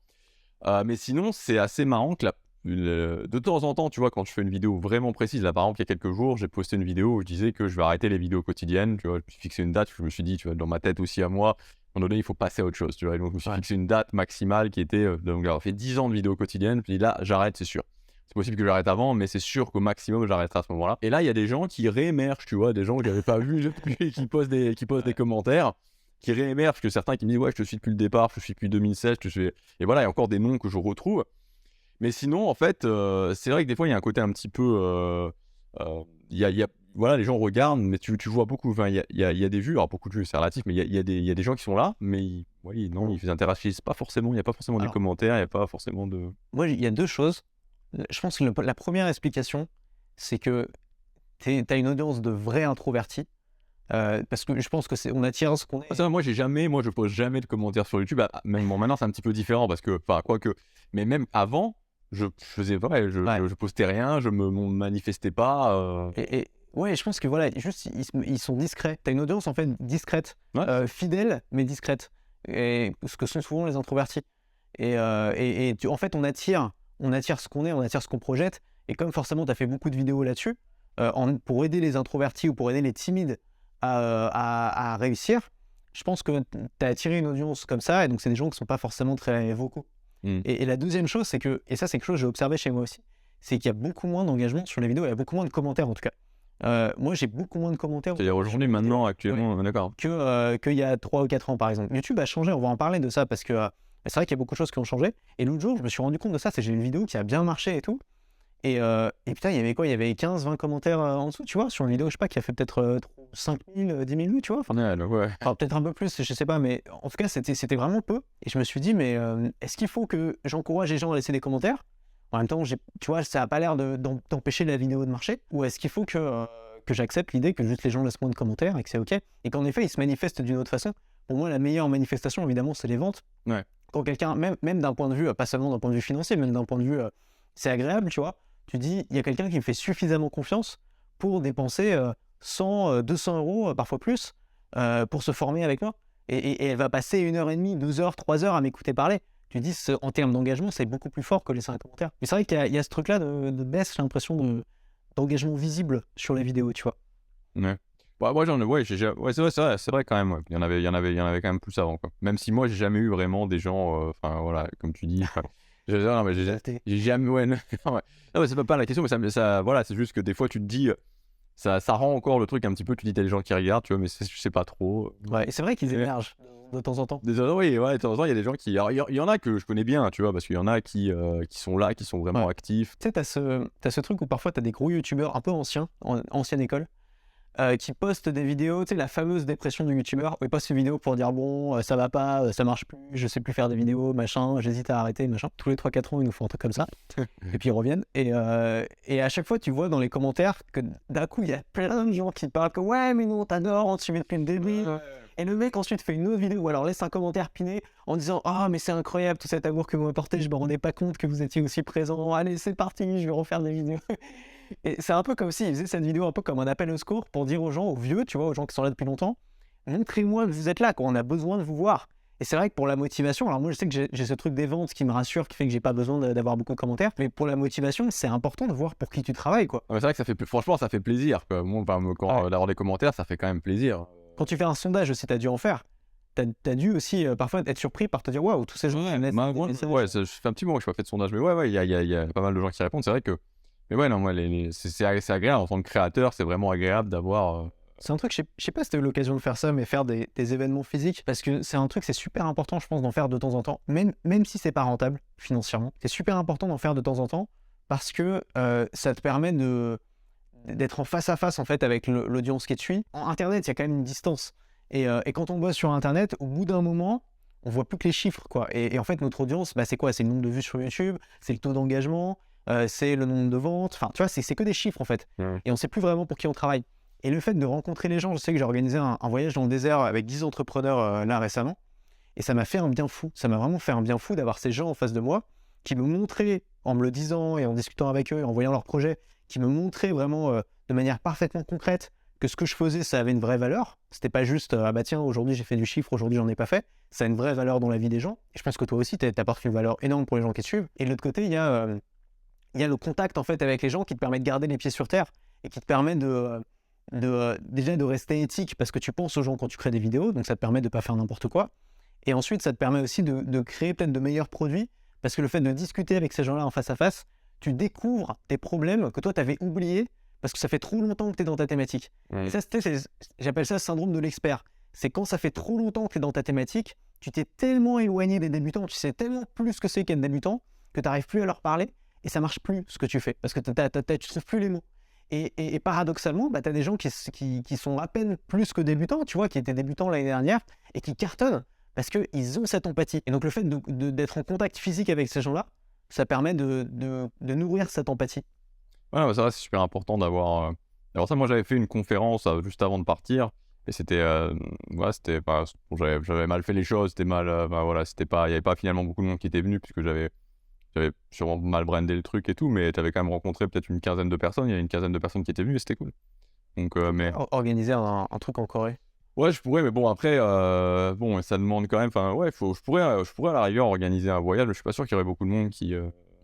Mais sinon, c'est assez marrant que de temps en temps, tu vois, quand je fais une vidéo vraiment précise, là par exemple, il y a quelques jours, j'ai posté une vidéo où je disais que je vais arrêter les vidéos quotidiennes, tu vois, je me suis fixé une date, je me suis dit, tu vois, dans ma tête aussi à moi, à un moment donné, il faut passer à autre chose, tu vois, et donc je me suis fixé une date maximale qui était, donc j'avais fait 10 ans de vidéos quotidiennes, puis là, j'arrête, c'est sûr. C'est possible que j'arrête avant, mais c'est sûr qu'au maximum, j'arrêterai à ce moment-là. Et là, il y a des gens qui réémergent, tu vois, des gens que j'avais pas vus depuis, qui postent des commentaires, qui réémergent, que certains qui me disent, ouais, je te suis depuis le départ, je te suis depuis 2016, et voilà, il y a encore des noms que je retrouve. Mais sinon, en fait, c'est vrai que des fois, il y a un côté un petit peu... voilà, les gens regardent, mais tu vois beaucoup, enfin, il y a des vues, alors beaucoup de vues, c'est relatif, mais il y a des gens qui sont là, mais ils interagissent pas forcément, il n'y a pas forcément des commentaires, il n'y a pas forcément de... Moi, il y a deux choses. Je pense que la première explication, c'est que tu as une audience de vrais introvertis. Parce que je pense qu'on attire ce qu'on est. Ça, moi, je pose jamais de commentaires sur YouTube. Même bon, maintenant, c'est un petit peu différent parce que, enfin, quoique, mais même avant, je faisais vrai, je postais rien, je me manifestais pas. Ouais, je pense que voilà, juste ils sont discrets. Tu as une audience en fait discrète, fidèle mais discrète. Et ce que sont souvent les introvertis. En fait, on attire ce qu'on est, on attire ce qu'on projette. Et comme forcément, tu as fait beaucoup de vidéos là-dessus, pour aider les introvertis ou pour aider les timides à réussir, je pense que tu as attiré une audience comme ça, et donc c'est des gens qui ne sont pas forcément très vocaux. Et la deuxième chose, c'est que, et ça c'est quelque chose que j'ai observé chez moi aussi, c'est qu'il y a beaucoup moins d'engagement sur les vidéos, il y a beaucoup moins de commentaires en tout cas. Moi j'ai beaucoup moins de commentaires. C'est-à-dire aujourd'hui, maintenant, actuellement, d'accord. Qu'il y a 3 ou 4 ans par exemple. YouTube a changé, on va en parler de ça parce que c'est vrai qu'il y a beaucoup de choses qui ont changé. Et l'autre jour, je me suis rendu compte de ça, c'est que j'ai une vidéo qui a bien marché et tout. Et putain, il y avait quoi? Il y avait 15-20 commentaires en dessous, tu vois, sur une vidéo, je sais pas, qui a fait peut-être 5 000, 10 000 vues, tu vois. Enfin, peut-être un peu plus, je sais pas, mais en tout cas, c'était vraiment peu. Et je me suis dit, mais est-ce qu'il faut que j'encourage les gens à laisser des commentaires? En même temps, tu vois, ça a pas l'air d'empêcher la vidéo de marcher. Ou est-ce qu'il faut que j'accepte l'idée que juste les gens laissent moins de commentaires et que c'est OK? Et qu'en effet, ils se manifestent d'une autre façon. Pour moi, la meilleure manifestation, évidemment, c'est les ventes. Ouais. Quand quelqu'un, même d'un point de vue, pas seulement d'un point de vue financier, même d'un point de vue, c'est agréable, tu vois. Tu dis, il y a quelqu'un qui me fait suffisamment confiance pour dépenser 100, 200 euros, parfois plus, pour se former avec moi. Et elle va passer 1h30, 2 heures, 3 heures à m'écouter parler. Tu dis, en termes d'engagement, c'est beaucoup plus fort que les 5 commentaires. Mais c'est vrai qu'il y a ce truc-là de baisse, j'ai l'impression, d'engagement visible sur les vidéos, tu vois. Ouais. Bah, moi, c'est vrai quand même. Ouais. Il y en avait quand même plus avant, quoi. Même si moi, j'ai jamais eu vraiment des gens, enfin voilà, comme tu dis. Non, mais j'ai jamais. Ouais, non, ouais. Non, mais c'est pas la question, mais ça, voilà, c'est juste que des fois, tu te dis, ça rend encore le truc un petit peu. Tu dis, t'as des gens qui regardent, tu vois, mais je sais pas trop. Ouais, et c'est vrai qu'ils émergent de temps en temps. Oui, ouais, de temps en temps, il y a des gens qui. Alors, il y en a que je connais bien, tu vois, parce qu'il y en a qui sont là, qui sont vraiment actifs. Tu sais, t'as ce truc où parfois t'as des gros youtubeurs un peu anciens, ancienne école, qui postent des vidéos, tu sais, la fameuse dépression du youtubeur, où ils postent une vidéo pour dire bon, ça va pas, ça marche plus, je sais plus faire des vidéos, machin, j'hésite à arrêter, machin. Tous les 3-4 ans, ils nous font un truc comme ça, et puis ils reviennent. Et à chaque fois, tu vois dans les commentaires que d'un coup, il y a plein de gens qui parlent que ouais, mais non, t'adores, on te suit depuis le début. Et le mec ensuite fait une autre vidéo, ou alors laisse un commentaire piné en disant ah, mais c'est incroyable tout cet amour que vous m'apportez, je me rendais pas compte que vous étiez aussi présent, allez, c'est parti, je vais refaire des vidéos. Et c'est un peu comme s'il faisait cette vidéo un peu comme un appel au secours pour dire aux gens, aux vieux, tu vois, aux gens qui sont là depuis longtemps, montrez-moi que vous êtes là, on a besoin de vous voir. Et c'est vrai que pour la motivation, alors moi je sais que j'ai ce truc des ventes qui me rassure, qui fait que j'ai pas besoin d'avoir beaucoup de commentaires, mais pour la motivation, c'est important de voir pour qui tu travailles, quoi. C'est vrai que franchement, ça fait plaisir, quoi. Moi, d'avoir des commentaires, ça fait quand même plaisir. Quand tu fais un sondage aussi, t'as dû en faire. T'as dû aussi parfois être surpris par te dire waouh, tous ces gens. Ça fait un petit moment que je n'ai pas fait de sondage, mais ouais, il y a pas mal de gens qui répondent. C'est vrai que. Mais ouais, non, moi, c'est agréable. En tant que créateur, c'est vraiment agréable d'avoir. C'est un truc, je sais pas si tu as eu l'occasion de faire ça, mais faire des événements physiques, parce que c'est un truc, c'est super important, je pense, d'en faire de temps en temps, même si c'est pas rentable financièrement. C'est super important d'en faire de temps en temps, parce que ça te permet d'être en face à face en fait avec l'audience qui te suit. En Internet, il y a quand même une distance. Et quand on bosse sur Internet, au bout d'un moment, on voit plus que les chiffres, quoi. Et en fait, notre audience, bah, c'est quoi? C'est le nombre de vues sur YouTube, c'est le taux d'engagement, c'est le nombre de ventes. Enfin, tu vois, c'est que des chiffres en fait. Et on sait plus vraiment pour qui on travaille. Et le fait de rencontrer les gens, je sais que j'ai organisé un voyage dans le désert avec 10 entrepreneurs là récemment, et ça m'a fait un bien fou. Ça m'a vraiment fait un bien fou d'avoir ces gens en face de moi qui me montraient, en me le disant et en discutant avec eux, et en voyant leurs projets, qui me montraient vraiment de manière parfaitement concrète que ce que je faisais, ça avait une vraie valeur. C'était pas juste ah bah tiens, aujourd'hui j'ai fait du chiffre, aujourd'hui j'en ai pas fait. Ça a une vraie valeur dans la vie des gens. Et je pense que toi aussi, t'apportes une valeur énorme pour les gens qui te suivent. Et de l'autre côté, il y a le contact en fait avec les gens qui te permet de garder les pieds sur terre et qui te permet déjà de rester éthique parce que tu penses aux gens quand tu crées des vidéos, donc ça te permet de pas faire n'importe quoi. Et ensuite, ça te permet aussi de créer peut-être de meilleurs produits parce que le fait de discuter avec ces gens-là en face à face, tu découvres des problèmes que toi tu avais oubliés parce que ça fait trop longtemps que tu es dans ta thématique. Et ça, j'appelle ça le syndrome de l'expert. C'est quand ça fait trop longtemps que tu es dans ta thématique, tu t'es tellement éloigné des débutants, tu sais tellement plus ce que c'est qu'un débutant que tu n'arrives plus à leur parler et ça marche plus ce que tu fais parce que tu ne trouves plus les mots. Et paradoxalement, bah, tu as des gens qui sont à peine plus que débutants, tu vois, qui étaient débutants l'année dernière et qui cartonnent parce qu'ils ont cette empathie. Et donc le fait d'être en contact physique avec ces gens-là, ça permet de nourrir cette empathie. Ouais, bah, c'est super important d'avoir ça. Moi, j'avais fait une conférence juste avant de partir et c'était j'avais mal fait les choses, c'était mal voilà, il y avait pas finalement beaucoup de monde qui était venu puisque j'avais sûrement mal brandé le truc et tout, mais tu avais quand même rencontré peut-être une quinzaine de personnes, il y a une quinzaine de personnes qui étaient venues et c'était cool. Donc mais organiser un truc en Corée. Ouais, je pourrais, mais bon après bon, ça demande quand même je pourrais à la rigueur organiser un voyage, mais je suis pas sûr qu'il y aurait beaucoup de monde qui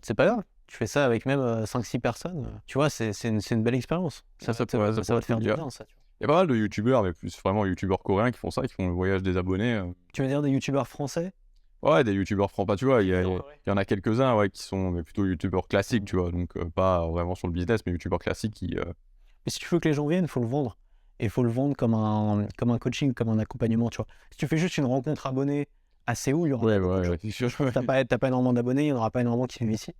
C'est pas grave. Tu fais ça avec même 5-6 personnes. Tu vois, c'est une belle expérience. Ça va te faire du bien, ça. Il y a pas mal de youtubeurs, mais plus vraiment youtubeurs coréens qui font ça, qui font le voyage des abonnés. Tu veux dire des youtubeurs français? Ouais, des youtubeurs français, tu vois, il y en a quelques-uns qui sont mais plutôt youtubeurs classiques, tu vois, donc pas vraiment sur le business, mais youtubeurs classiques qui... Mais si tu veux que les gens viennent, il faut le vendre. Et il faut le vendre comme un coaching, comme un accompagnement, tu vois. Si tu fais juste une rencontre abonnée à Séoul, il y aura t'as pas énormément d'abonnés, il n'y en aura pas énormément qui viennent ici.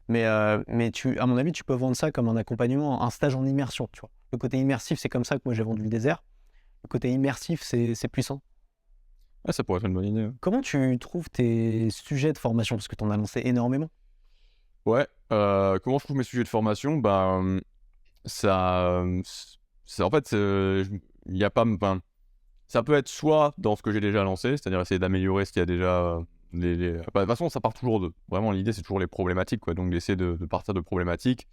Mais à mon avis, tu peux vendre ça comme un accompagnement, un stage en immersion, tu vois. Le côté immersif, c'est comme ça que moi j'ai vendu le désert. Le côté immersif, c'est puissant. Ouais, ça pourrait être une bonne idée. Comment tu trouves tes sujets de formation? Parce que tu en as lancé énormément. Ouais, comment je trouve mes sujets de formation? En fait, il n'y a pas... ça peut être soit dans ce que j'ai déjà lancé, c'est-à-dire essayer d'améliorer ce qu'il y a déjà... de toute façon, ça part toujours de... Vraiment, l'idée, c'est toujours les problématiques, quoi. Donc, d'essayer de partir de problématiques,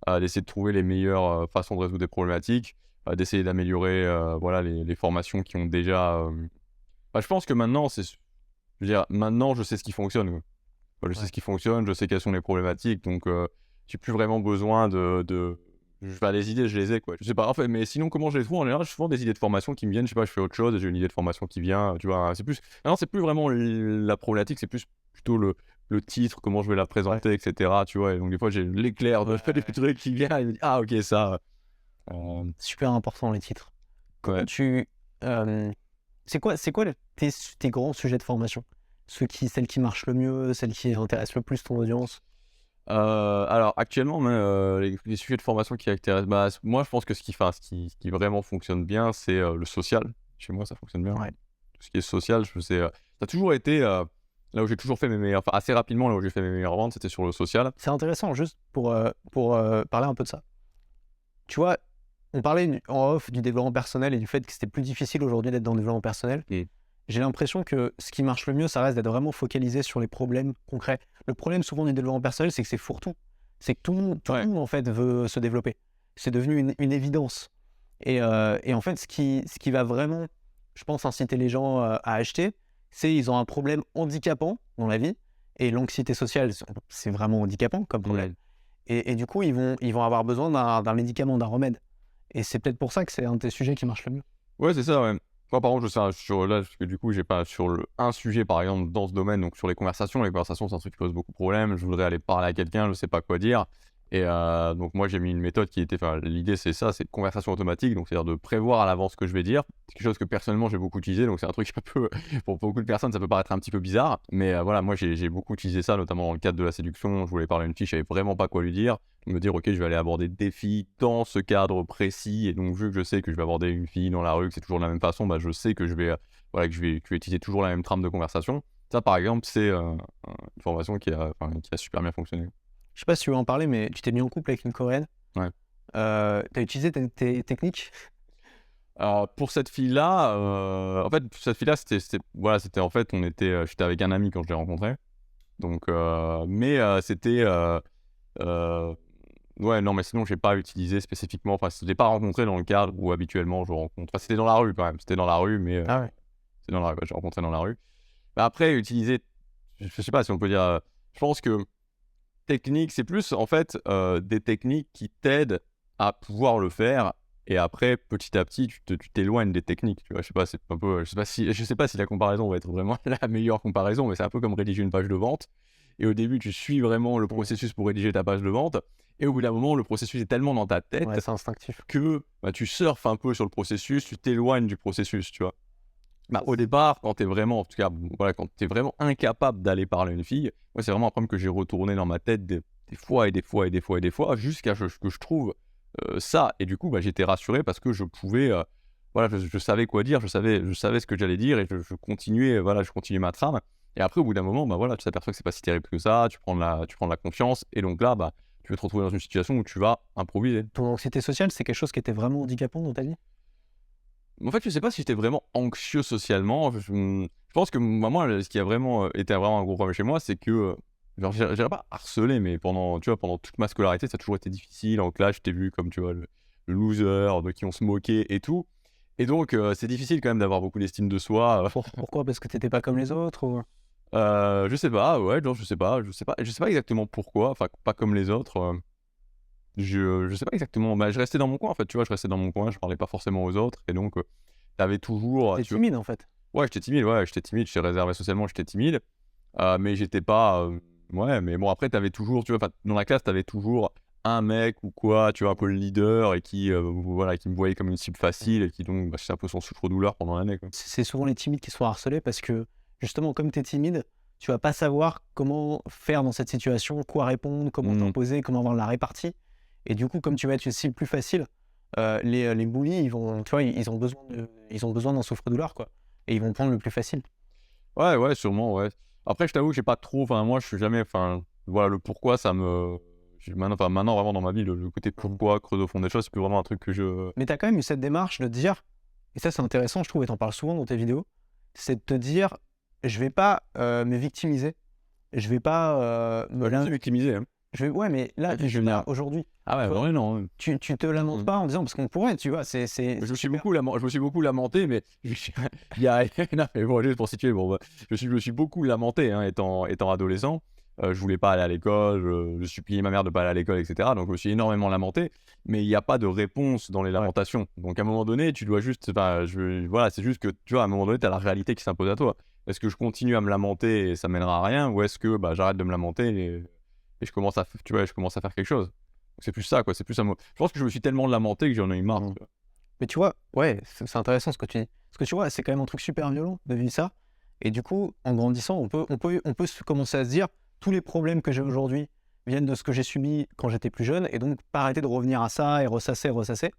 d'essayer de trouver les meilleures façons de résoudre des problématiques, d'essayer d'améliorer les formations qui ont déjà... je pense que maintenant, maintenant, je sais ce qui fonctionne, quoi. Je sais ce qui fonctionne, je sais quelles sont les problématiques, donc j'ai plus vraiment besoin les idées, je les ai, quoi. Je sais pas, en fait, mais sinon, comment je les trouve? En général, je souvent des idées de formation qui me viennent, je sais pas, je fais autre chose et j'ai une idée de formation qui vient, tu vois. C'est plus vraiment la problématique, c'est plutôt le titre, comment je vais la présenter, etc. Tu vois, et donc des fois j'ai l'éclair de des trucs qui vient et il me dit ah ok ça. Super important les titres. Comment Ouais. tu c'est quoi tes grands sujets de formation? Celles qui marchent le mieux, celles qui intéressent le plus ton audience? Alors actuellement, les sujets de formation qui intéressent, bah, moi je pense que ce qui vraiment fonctionne bien, c'est le social. Chez moi, ça fonctionne bien. Ouais. Tout ce qui est social, ça a toujours été là où j'ai toujours fait mes meilleures, enfin assez rapidement, là où j'ai fait mes meilleures ventes, c'était sur le social. C'est intéressant juste pour parler un peu de ça. Tu vois, on parlait en off du développement personnel et du fait que c'était plus difficile aujourd'hui d'être dans le développement personnel. J'ai l'impression que ce qui marche le mieux, ça reste d'être vraiment focalisé sur les problèmes concrets. Le problème souvent du développement personnel, c'est que c'est fourre-tout. C'est que tout le monde en fait veut se développer. C'est devenu une évidence. Et en fait, ce qui va vraiment, je pense, inciter les gens à acheter, c'est ils ont un problème handicapant dans la vie. Et l'anxiété sociale, c'est vraiment handicapant comme problème. Et du coup, ils vont avoir besoin d'un médicament, d'un remède. Et c'est peut-être pour ça que c'est un de tes sujets qui marche le mieux. Ouais, c'est ça, ouais. Moi, par contre, je sais, là, parce que du coup, j'ai pas sur un sujet, par exemple, dans ce domaine, donc sur les conversations, c'est un truc qui pose beaucoup de problèmes. Je voudrais aller parler à quelqu'un, je sais pas quoi dire. Et donc, moi, j'ai mis une méthode qui était, enfin, l'idée, c'est ça, c'est conversation automatique, donc c'est-à-dire de prévoir à l'avance ce que je vais dire. C'est quelque chose que personnellement, j'ai beaucoup utilisé, donc c'est un truc un peu, pour beaucoup de personnes, ça peut paraître un petit peu bizarre. Mais voilà, moi, j'ai beaucoup utilisé ça, notamment dans le cadre de la séduction. Je voulais parler à une fille, je savais vraiment pas quoi lui dire. Me dire, ok, je vais aller aborder des filles dans ce cadre précis, et donc vu que je sais que je vais aborder une fille dans la rue, que c'est toujours de la même façon, bah, je sais que voilà, que je vais utiliser toujours la même trame de conversation. Ça, par exemple, c'est une formation qui a super bien fonctionné. Je sais pas si tu veux en parler, mais tu t'es mis en couple avec une Coréenne. Ouais. T'as utilisé tes techniques? Alors, pour cette fille-là, en fait, cette fille-là, voilà, c'était en fait, j'étais avec un ami quand je l'ai rencontré. Donc, c'était ouais, non, mais sinon, j'ai pas utilisé spécifiquement. Enfin, je l'ai pas rencontré dans le cadre où habituellement je rencontre. Enfin, c'était dans la rue quand même. C'était dans la rue, mais Ah ouais. c'est dans la rue. J'ai rencontré dans la rue. Mais après, utiliser, je sais pas si on peut dire. Je pense que technique, c'est plus en fait des techniques qui t'aident à pouvoir le faire. Et après, petit à petit, tu t'éloignes des techniques. Tu vois, je sais pas, c'est un peu. Je sais pas si la comparaison va être vraiment la meilleure comparaison, mais c'est un peu comme rédiger une page de vente. Et au début, tu suis vraiment le processus pour rédiger ta page de vente. Et au bout d'un moment, le processus est tellement dans ta tête Ouais, c'est instinctif. que bah, tu surfes un peu sur le processus, tu t'éloignes du processus, tu vois. Bah, au départ, quand t'es vraiment, en tout cas, voilà, quand t'es vraiment incapable d'aller parler à une fille, moi, c'est vraiment un problème que j'ai retourné dans ma tête des fois et des fois et des fois et des fois, jusqu'à ce que je trouve ça. Et du coup, bah, j'étais rassuré parce que je pouvais, voilà, je savais quoi dire, je savais ce que j'allais dire et je continuais, voilà, je continuais ma trame. Et après, au bout d'un moment, bah, voilà, tu t'aperçois que c'est pas si terrible que ça, tu prends de la confiance. Et donc là, bah, tu vas te retrouver dans une situation où tu vas improviser. Ton anxiété sociale, c'est quelque chose qui était vraiment handicapant dans ta vie? En fait, je sais pas si j'étais vraiment anxieux socialement. Je pense que moi, ce qui a vraiment été vraiment un gros problème chez moi, c'est que, genre, je dirais pas harcelé, mais tu vois, pendant toute ma scolarité, ça a toujours été difficile. En classe, j'étais vu comme, tu vois, le loser de qui on se moquait et tout. Et donc, c'est difficile quand même d'avoir beaucoup d'estime de soi. Pourquoi? Parce que t'étais pas comme les autres ou? Je sais pas, ouais, non, je sais pas exactement pourquoi, enfin, pas comme les autres. Je sais pas exactement, bah, je restais dans mon coin, en fait, tu vois? Je restais dans mon coin, je parlais pas forcément aux autres et donc, tu toujours, T'es tu vois. timide en fait. Ouais, j'étais timide, j'étais réservé socialement, j'étais timide, mais j'étais pas, ouais, mais bon, après, t'avais toujours, tu vois, enfin, dans la classe, t'avais toujours un mec ou quoi, tu vois, un peu le leader et qui, voilà, qui me voyait comme une cible facile et qui donc, bah, j'étais un peu son souffre-douleur pendant l'année, quoi. C'est souvent les timides qui sont harcelés parce que justement, comme t'es timide, tu vas pas savoir comment faire dans cette situation, quoi répondre, comment t'imposer, comment avoir la répartie. Et du coup, comme tu vas être une cible plus facile, les bullies, tu vois, ils ont besoin d'un souffre-douleur, quoi. Et ils vont prendre le plus facile. Ouais, ouais, sûrement, ouais. Après, je t'avoue que j'ai pas trop, enfin, moi, je suis jamais, enfin, voilà, le pourquoi, maintenant, vraiment, dans ma vie, le côté pourquoi, creux au fond des choses, c'est plus vraiment un truc que je. Mais tu as quand même eu cette démarche de te dire, et ça c'est intéressant, je trouve, et tu en parles souvent dans tes vidéos, c'est de te dire, je vais pas me victimiser, je vais pas C'est victimisé, hein. Ouais, mais là, je viens aujourd'hui, Ah ouais, vraiment, non. tu te lamentes pas en disant, parce qu'on pourrait, tu vois, Je me suis beaucoup lamenté, mais il y a non, mais bon, juste pour situer, bon, bah, je me suis beaucoup lamenté, hein, étant adolescent. je voulais pas aller à l'école, je suppliais ma mère de pas aller à l'école, etc. Donc je me suis énormément lamenté, mais il y a pas de réponse dans les Ouais. lamentations. Donc à un moment donné, tu dois juste, voilà, c'est juste que, tu vois, à un moment donné, tu as la réalité qui s'impose à toi. Est-ce que je continue à me lamenter et ça mènera à rien, ou est-ce que, j'arrête de me lamenter et je commence à faire quelque chose? Donc c'est plus ça, quoi, c'est plus un mo je pense que je me suis tellement lamenté que j'en ai eu marre, Mmh. tu vois? Mais tu vois, ouais, c'est intéressant ce que tu dis. Parce que tu vois, c'est quand même un truc super violent de vivre ça. Et du coup, en grandissant, on peut commencer à se dire, tous les problèmes que j'ai aujourd'hui viennent de ce que j'ai subi quand j'étais plus jeune, et donc pas arrêter de revenir à ça et ressasser, ressasser.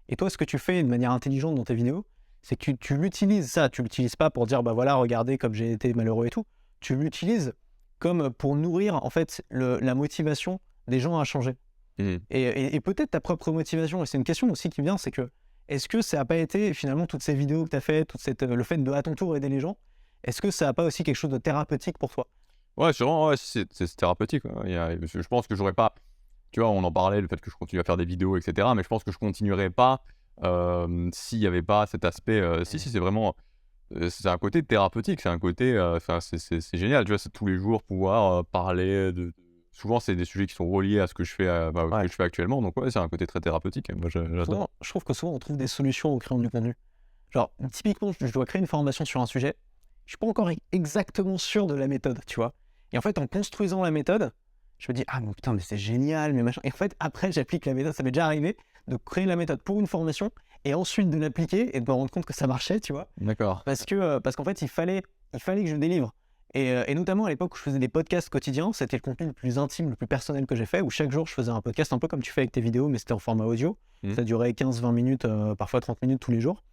Et toi, ce que tu fais de manière intelligente dans tes vidéos, c'est que tu l'utilises ça. Tu l'utilises pas pour dire, bah voilà, regardez comme j'ai été malheureux et tout. Tu l'utilises comme pour nourrir en fait la motivation des gens à changer. Mmh. Et peut-être ta propre motivation. Et c'est une question aussi qui me vient, c'est que est-ce que ça n'a pas été finalement toutes ces vidéos que tu as faites, le fait de à ton tour aider les gens, est-ce que ça n'a pas aussi quelque chose de thérapeutique pour toi? Ouais, sûrement, ouais, c'est thérapeutique, ouais. Je pense que j'aurais pas, tu vois, on en parlait, le fait que je continue à faire des vidéos, et cetera, mais je pense que je continuerais pas, s'il y avait pas cet aspect, si, Mmh. si, c'est vraiment, c'est un côté thérapeutique, c'est un côté, enfin, c'est génial, tu vois? C'est tous les jours pouvoir, parler de souvent, c'est des sujets qui sont reliés à ce que je fais, ce que Ouais. je fais actuellement, donc ouais, c'est un côté très thérapeutique, moi j'adore. Je trouve que souvent on trouve des solutions en créant du contenu. Genre, typiquement, je dois créer une formation sur un sujet, je suis pas encore exactement sûr de la méthode, tu vois? Et en fait, en construisant la méthode, je me dis: «Ah mais putain, mais c'est génial, mais machin», et en fait, après, j'applique la méthode. Ça m'est déjà arrivé de créer la méthode pour une formation et ensuite de l'appliquer et de me rendre compte que ça marchait, tu vois? D'accord. Parce qu'en fait, il fallait que je délivre, et notamment à l'époque où je faisais des podcasts quotidiens, c'était le contenu le plus intime, le plus personnel que j'ai fait, où chaque jour je faisais un podcast, un peu comme tu fais avec tes vidéos, mais c'était en format audio. Mmh. Ça durait 15-20 minutes, parfois 30 minutes tous les jours,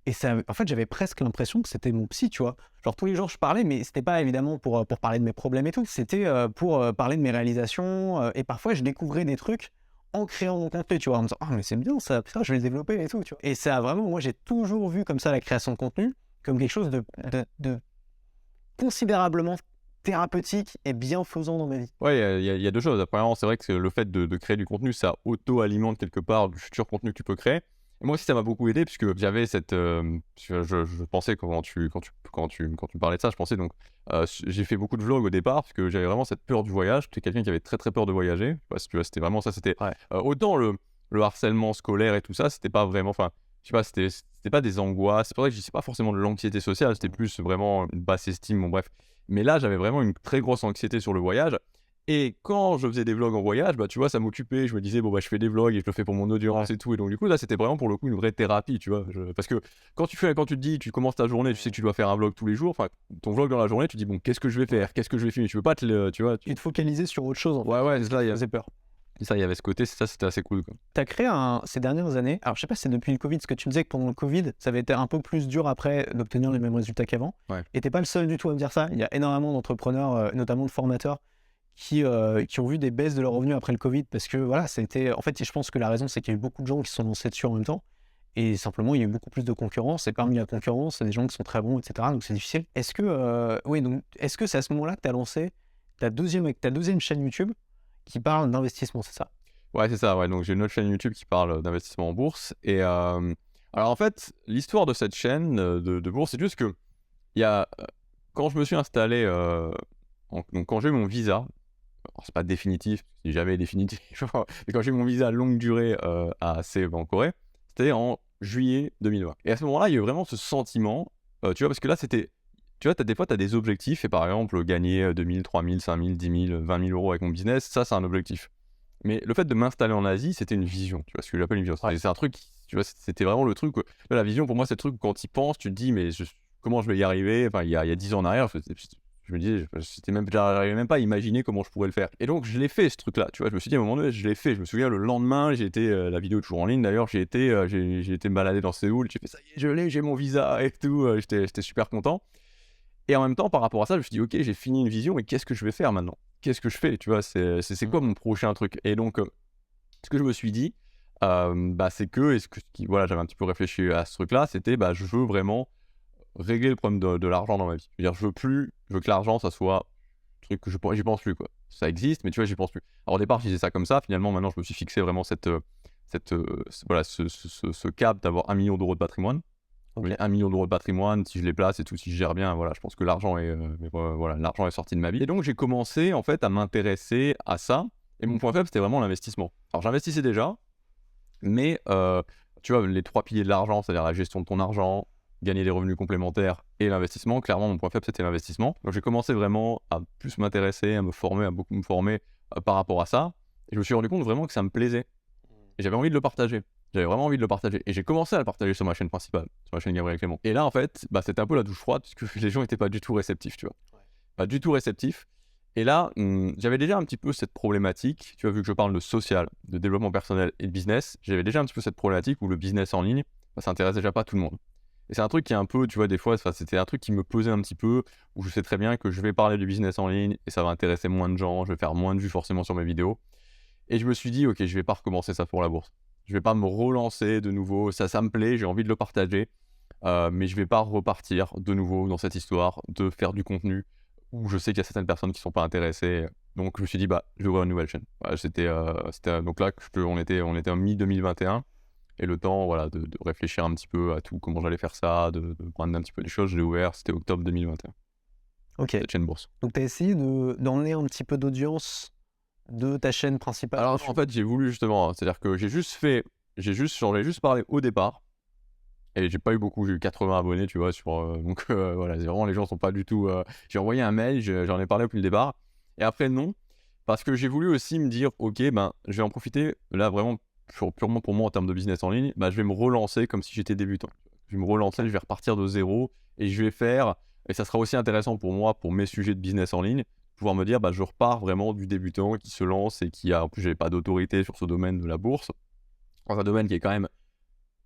et ça, en fait, j'avais presque l'impression que c'était mon psy, tu vois? Genre tous les jours je parlais, mais c'était pas évidemment pour parler de mes problèmes et tout, c'était, pour, parler de mes réalisations, et parfois je découvrais des trucs en créant mon contenu, tu vois? En me disant: «Ah mais c'est bien ça, putain je vais le développer et tout», tu vois? Et ça a vraiment, moi j'ai toujours vu comme ça la création de contenu, comme quelque chose de considérablement thérapeutique et bienfaisant dans ma vie. Ouais, il y a 2 choses. Premièrement, c'est vrai que le fait de créer du contenu, ça auto-alimente quelque part du futur contenu que tu peux créer. Et moi aussi, ça m'a beaucoup aidé puisque j'avais cette, parce que je pensais quand tu parlais de ça, je pensais donc, j'ai fait beaucoup de vlogs au départ parce que j'avais vraiment cette peur du voyage. J'étais quelqu'un qui avait très, très peur de voyager parce que, tu vois, c'était vraiment ça, c'était, Ouais. autant le harcèlement scolaire et tout ça, c'était pas vraiment, enfin, je sais pas, c'était pas des angoisses. C'est pour ça que je dis c'est pas forcément de l'anxiété sociale, c'était plus vraiment une basse estime, bon bref. Mais là, j'avais vraiment une très grosse anxiété sur le voyage. Et quand je faisais des vlogs en voyage, tu vois, ça m'occupait. Je me disais, bon, je fais des vlogs et je le fais pour mon Ouais. audience et tout. Et donc, du coup, là, c'était vraiment pour le coup une vraie thérapie, tu vois. Parce que quand tu te dis, tu commences ta journée, tu sais que tu dois faire un vlog tous les jours, enfin, ton vlog dans la journée, tu te dis, bon, qu'est-ce que je vais Ouais. faire? Qu'est-ce que je vais filmer? Tu veux pas tu vois. Et te focaliser sur autre chose en Ouais, fait, ouais, c'est c'est ce qui ça, te faisait peur. il y avait ce côté, ça, c'était assez cool, quoi. Tu as créé ces dernières années, alors je sais pas si c'est depuis le Covid, parce que tu me disais que pendant le Covid, ça avait été un peu plus dur après d'obtenir les mêmes résultats qu'avant. Ouais. Et tu pas le seul du tout à me dire ça. Il y a énormément d'entrepreneurs, notamment de formateurs, qui ont vu des baisses de leurs revenus après le Covid, parce que voilà, ça a été, en fait, je pense que la raison, c'est qu'il y a eu beaucoup de gens qui se sont lancés dessus en même temps. Et simplement, il y a eu beaucoup plus de concurrence. Et parmi la concurrence, il y a des gens qui sont très bons, etc. Donc c'est difficile. Oui, donc est-ce que c'est à ce moment-là que tu as lancé ta deuxième chaîne YouTube qui parle d'investissement, c'est ça? Ouais, c'est ça, ouais. Donc, j'ai une autre chaîne YouTube qui parle d'investissement en bourse. Et alors, en fait, l'histoire de cette chaîne de bourse, c'est juste que il y a, quand je me suis installé, donc quand j'ai eu mon visa, alors c'est pas définitif, c'est jamais définitif, mais quand j'ai eu mon visa longue durée à Séoul en Corée, c'était en juillet 2020. Et à ce moment-là, il y a eu vraiment ce sentiment, tu vois, parce que là, c'était, tu vois, des fois, tu as des objectifs, et par exemple, gagner 2 000, 3 000, 5 000, 10 000, 20 000 euros avec mon business, ça, c'est un objectif. Mais le fait de m'installer en Asie, c'était une vision, tu vois, ce que j'appelle une vision. Ouais. C'est un truc, tu vois, c'était vraiment le truc, la vision, pour moi, c'est le truc où quand tu y penses, tu te dis, mais comment je vais y arriver? Enfin, il y a 10 ans en arrière, je me disais, j'arrivais même pas à imaginer comment je pourrais le faire. Et donc, je l'ai fait, ce truc-là, tu vois. Je me suis dit, à un moment donné, je l'ai fait. Je me souviens, le lendemain, j'ai été, la vidéo est toujours en ligne d'ailleurs, j'ai été me balader dans Séoul, j'ai fait, ça y est, je l'ai, j'ai mon visa et tout, j'étais super content. Et en même temps, par rapport à ça, je me suis dit: «OK, j'ai fini une vision, mais qu'est-ce que je vais faire maintenant? Qu'est-ce que je fais?» Tu vois? C'est Mmh. quoi mon prochain truc? Et donc, ce que je me suis dit, c'est que, et voilà, j'avais un petit peu réfléchi à ce truc-là, c'était, je veux vraiment régler le problème de l'argent dans ma vie. Je veux dire, je veux que l'argent, ça soit un truc que j'y pense plus, quoi. Ça existe, mais tu vois, j'y pense plus. Alors au départ, je disais ça comme ça, finalement, maintenant, je me suis fixé vraiment voilà, ce cap d'avoir 1 000 000 € de patrimoine. Ok. 1 million d'euros de patrimoine, si je les place et tout, si je gère bien, voilà, je pense que l'argent est, voilà, l'argent est sorti de ma vie. Et donc, j'ai commencé, en fait, à m'intéresser à ça. Et mon point faible, c'était vraiment l'investissement. Alors, j'investissais déjà, mais tu vois, les 3 piliers de l'argent, c'est-à-dire la gestion de ton argent, gagner des revenus complémentaires et l'investissement, clairement, mon point faible, c'était l'investissement. Donc, j'ai commencé vraiment à plus m'intéresser, à me former, à beaucoup me former par rapport à ça. Et je me suis rendu compte vraiment que ça me plaisait. Et j'avais envie de le partager. J'avais vraiment envie de le partager. Et j'ai commencé à le partager sur ma chaîne principale, sur ma chaîne Gabriel Clément. Et là, en fait, c'était un peu la douche froide, puisque les gens n'étaient pas du tout réceptifs, tu vois. Ouais. Pas du tout réceptifs. Et là, j'avais déjà un petit peu cette problématique, tu vois, vu que je parle de social, de développement personnel et de business, j'avais déjà un petit peu cette problématique où le business en ligne, ça intéresse déjà pas tout le monde. Et c'est un truc qui est un peu, tu vois, des fois, c'était un truc qui me pesait un petit peu, où je sais très bien que je vais parler du business en ligne et ça va intéresser moins de gens, je vais faire moins de vues forcément sur mes vidéos. Et je me suis dit, ok, je vais pas recommencer ça pour la bourse. Je vais pas me relancer de nouveau. Ça me plaît, j'ai envie de le partager. Mais je vais pas repartir de nouveau dans cette histoire de faire du contenu où je sais qu'il y a certaines personnes qui sont pas intéressées. Donc je me suis dit, je vais ouvrir une nouvelle chaîne. Voilà, donc là, on était en mi-2021. Et le temps, voilà, de réfléchir un petit peu à tout, comment j'allais faire ça, de prendre un petit peu des choses. Je l'ai ouvert, c'était octobre 2021, Ok. cette chaîne bourse. Donc, tu as essayé d'emmener un petit peu d'audience de ta chaîne principale. Alors en fait, j'ai voulu justement, c'est-à-dire que j'en ai juste parlé au départ, et j'ai pas eu beaucoup, j'ai eu 80 abonnés, tu vois, donc voilà, c'est vraiment, les gens sont pas du tout, j'ai envoyé un mail, j'en ai parlé depuis le départ, et après non, parce que j'ai voulu aussi me dire, ok, je vais en profiter, là vraiment, purement pour moi en termes de business en ligne, je vais me relancer comme si j'étais débutant. Je vais me relancer, je vais repartir de zéro, et je vais faire, et ça sera aussi intéressant pour moi, pour mes sujets de business en ligne, pouvoir me dire, je repars vraiment du débutant qui se lance et qui a, en plus, j'avais pas d'autorité sur ce domaine de la bourse, dans un domaine qui est quand même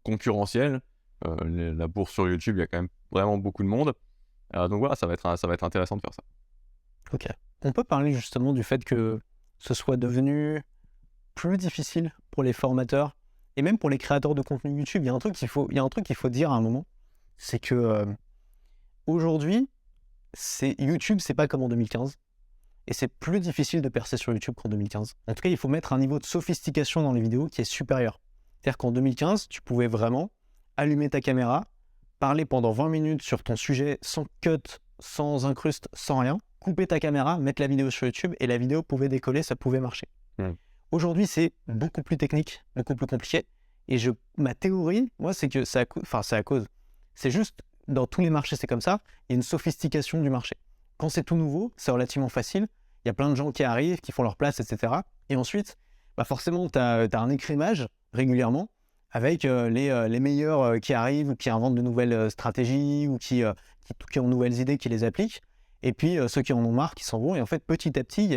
concurrentiel. La bourse sur YouTube, il y a quand même vraiment beaucoup de monde. Donc voilà, ça va être intéressant de faire ça. Ok. On peut parler justement du fait que ce soit devenu plus difficile pour les formateurs et même pour les créateurs de contenu YouTube. Il y a un truc qu'il faut dire à un moment, c'est que aujourd'hui, YouTube, c'est pas comme en 2015. Et c'est plus difficile de percer sur YouTube qu'en 2015. En tout cas, il faut mettre un niveau de sophistication dans les vidéos qui est supérieur. C'est-à-dire qu'en 2015, tu pouvais vraiment allumer ta caméra, parler pendant 20 minutes sur ton sujet sans cut, sans incruste, sans rien, couper ta caméra, mettre la vidéo sur YouTube et la vidéo pouvait décoller, ça pouvait marcher. Aujourd'hui, c'est beaucoup plus technique, beaucoup plus compliqué. Et ma théorie, moi, c'est que c'est à cause. C'est juste, dans tous les marchés, c'est comme ça. Il y a une sophistication du marché. Quand c'est tout nouveau, c'est relativement facile. Il y a plein de gens qui arrivent, qui font leur place, etc. Et ensuite, forcément, tu as un écrémage régulièrement avec les meilleurs qui arrivent, ou qui inventent de nouvelles stratégies, ou qui ont de nouvelles idées, qui les appliquent. Et puis, ceux qui en ont marre, qui s'en vont. Et en fait, petit à petit,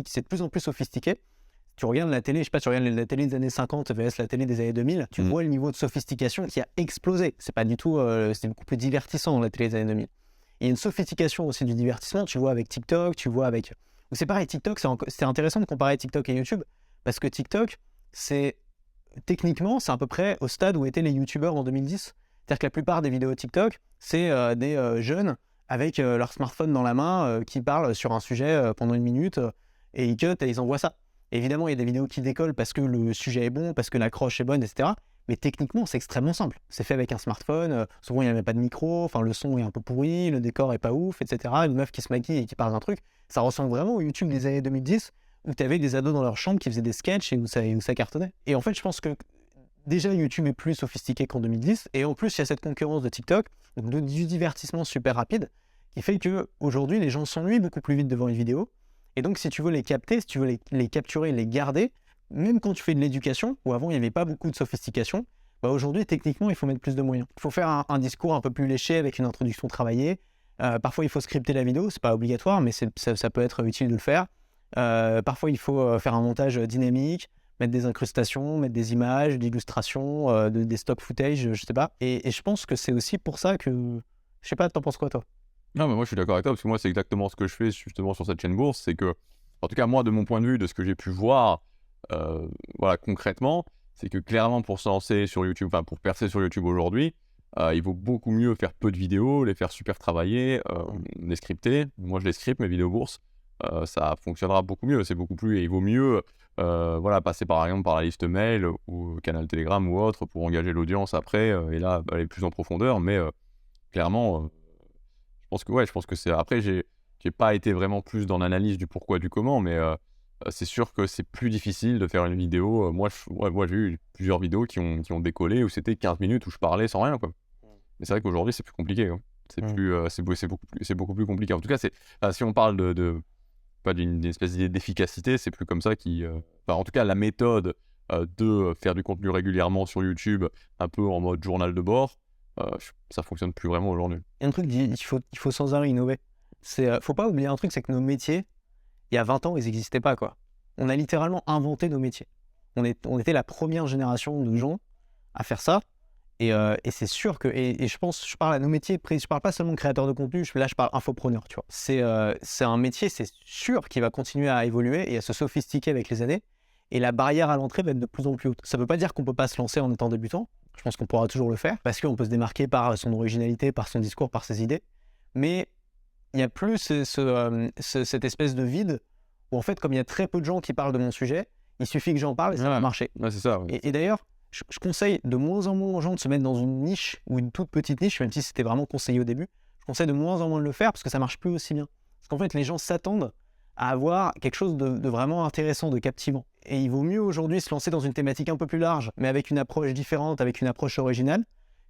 c'est de plus en plus sophistiqué. Tu regardes la télé, tu regardes la télé des années 50 vs la télé des années 2000, tu vois le niveau de sophistication qui a explosé. C'est pas du tout, c'est beaucoup plus divertissant dans la télé des années 2000. Il y a une sophistication aussi du divertissement, tu vois avec TikTok, tu vois avec... C'est pareil, TikTok, c'est intéressant de comparer TikTok et YouTube, parce que TikTok, techniquement, c'est à peu près au stade où étaient les YouTubeurs en 2010. C'est-à-dire que la plupart des vidéos TikTok, c'est des jeunes avec leur smartphone dans la main qui parlent sur un sujet pendant 1 minute et ils cut et ils envoient ça. Et évidemment, il y a des vidéos qui décollent parce que le sujet est bon, parce que l'accroche est bonne, etc. Mais techniquement, c'est extrêmement simple. C'est fait avec un smartphone, souvent il n'y avait pas de micro, le son est un peu pourri, le décor est pas ouf, etc. Une meuf qui se maquille et qui parle d'un truc, ça ressemble vraiment au YouTube des années 2010, où tu avais des ados dans leur chambre qui faisaient des sketchs et où ça cartonnait. Et en fait, je pense que déjà YouTube est plus sophistiqué qu'en 2010, et en plus il y a cette concurrence de TikTok, donc du divertissement super rapide, qui fait qu'aujourd'hui les gens s'ennuient beaucoup plus vite devant une vidéo, et donc si tu veux les capter, si tu veux les capturer, les garder, même quand tu fais de l'éducation, où avant il n'y avait pas beaucoup de sophistication, aujourd'hui techniquement il faut mettre plus de moyens. Il faut faire un discours un peu plus léché avec une introduction travaillée, parfois il faut scripter la vidéo, c'est pas obligatoire, mais ça peut être utile de le faire. Parfois il faut faire un montage dynamique, mettre des incrustations, mettre des images, des illustrations, des stock footage, je sais pas. Et je pense que c'est aussi pour ça que... Je sais pas, t'en penses quoi toi? Non, mais moi je suis d'accord avec toi, parce que moi c'est exactement ce que je fais justement sur cette chaîne bourse, c'est que, en tout cas moi de mon point de vue, de ce que j'ai pu voir, voilà, concrètement, c'est que clairement pour se lancer sur YouTube, pour percer sur YouTube aujourd'hui, il vaut beaucoup mieux faire peu de vidéos, les faire super travailler, les scripter. Moi je les scripte, mes vidéos bourses, ça fonctionnera beaucoup mieux. C'est beaucoup plus et il vaut mieux voilà, passer par exemple par la liste mail ou canal Telegram ou autre pour engager l'audience après et là aller plus en profondeur. Mais clairement, je pense que c'est après j'ai pas été vraiment plus dans l'analyse du pourquoi du comment, mais c'est sûr que c'est plus difficile de faire une vidéo. Moi j'ai eu plusieurs vidéos qui ont décollé où c'était 15 minutes où je parlais sans rien, quoi. Mais c'est vrai qu'aujourd'hui c'est plus compliqué, hein. C'est plus c'est beaucoup plus compliqué. En tout cas, si on parle pas d'une espèce d'idée d'efficacité, c'est plus comme ça enfin, en tout cas, la méthode de faire du contenu régulièrement sur YouTube, un peu en mode journal de bord, ça fonctionne plus vraiment aujourd'hui. Il y a un truc, il faut sans arrêt innover. Faut pas oublier un truc, c'est que nos métiers, il y a 20 ans, ils n'existaient pas, quoi. On a littéralement inventé nos métiers. On était la première génération de gens à faire ça. Et c'est sûr que, et je parle à nos métiers, je parle pas seulement de créateur de contenu, là je parle infopreneur, tu vois. C'est un métier, c'est sûr, qui va continuer à évoluer et à se sophistiquer avec les années. Et la barrière à l'entrée va être de plus en plus haute. Ça veut pas dire qu'on peut pas se lancer en étant débutant. Je pense qu'on pourra toujours le faire parce qu'on peut se démarquer par son originalité, par son discours, par ses idées. Mais il y a plus cette espèce de vide où en fait, comme il y a très peu de gens qui parlent de mon sujet, il suffit que j'en parle et ça va marcher. Ouais, c'est ça. Ouais. Et d'ailleurs, je conseille de moins en moins aux gens de se mettre dans une niche ou une toute petite niche, même si c'était vraiment conseillé au début. Je conseille de moins en moins de le faire parce que ça marche plus aussi bien. Parce qu'en fait, les gens s'attendent à avoir quelque chose de vraiment intéressant, de captivant. Et il vaut mieux aujourd'hui se lancer dans une thématique un peu plus large, mais avec une approche différente, avec une approche originale,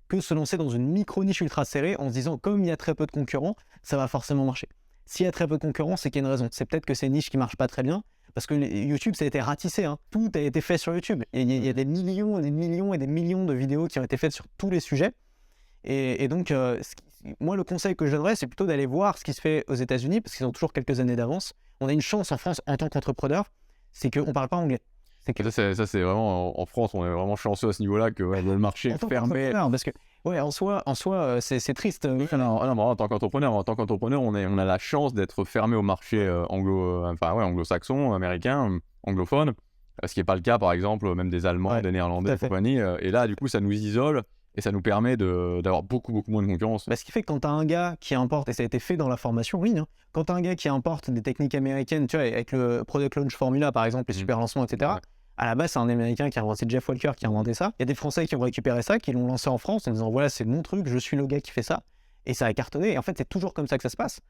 que se lancer dans une micro-niche ultra serrée en se disant, comme il y a très peu de concurrents, ça va forcément marcher. S'il y a très peu de concurrents, c'est qu'il y a une raison. C'est peut-être que c'est une niche qui marche pas très bien, parce que YouTube, ça a été ratissé, hein. Tout a été fait sur YouTube. Il y a des millions et des millions et des millions de vidéos qui ont été faites sur tous les sujets. Et donc, moi, le conseil que je donnerais, c'est plutôt d'aller voir ce qui se fait aux États-Unis, parce qu'ils ont toujours quelques années d'avance. On a une chance en France, en tant qu'entrepreneur, c'est qu'on ne parle pas anglais. Ça, c'est vraiment, en France, on est vraiment chanceux à ce niveau-là que le marché est fermé. Parce que, ouais, en soi c'est triste. Non, en tant qu'entrepreneur, on a la chance d'être fermé au marché anglo-saxon, américain, anglophone, ce qui n'est pas le cas, par exemple, même des Allemands, des Néerlandais et compagnie. Et là, du coup, ça nous isole et ça nous permet d'avoir beaucoup, beaucoup moins de concurrence. Ce qui fait que quand tu as un gars qui importe, et ça a été fait dans la formation, oui, hein, quand tu as un gars qui importe des techniques américaines, tu vois, avec le Product Launch Formula, par exemple, les super lancements, etc., à la base, c'est un Américain qui a inventé, Jeff Walker, qui a inventé ça. Il y a des Français qui ont récupéré ça, qui l'ont lancé en France en disant voilà, c'est mon truc, je suis le gars qui fait ça. Et ça a cartonné. Et en fait, c'est toujours comme ça que ça se passe.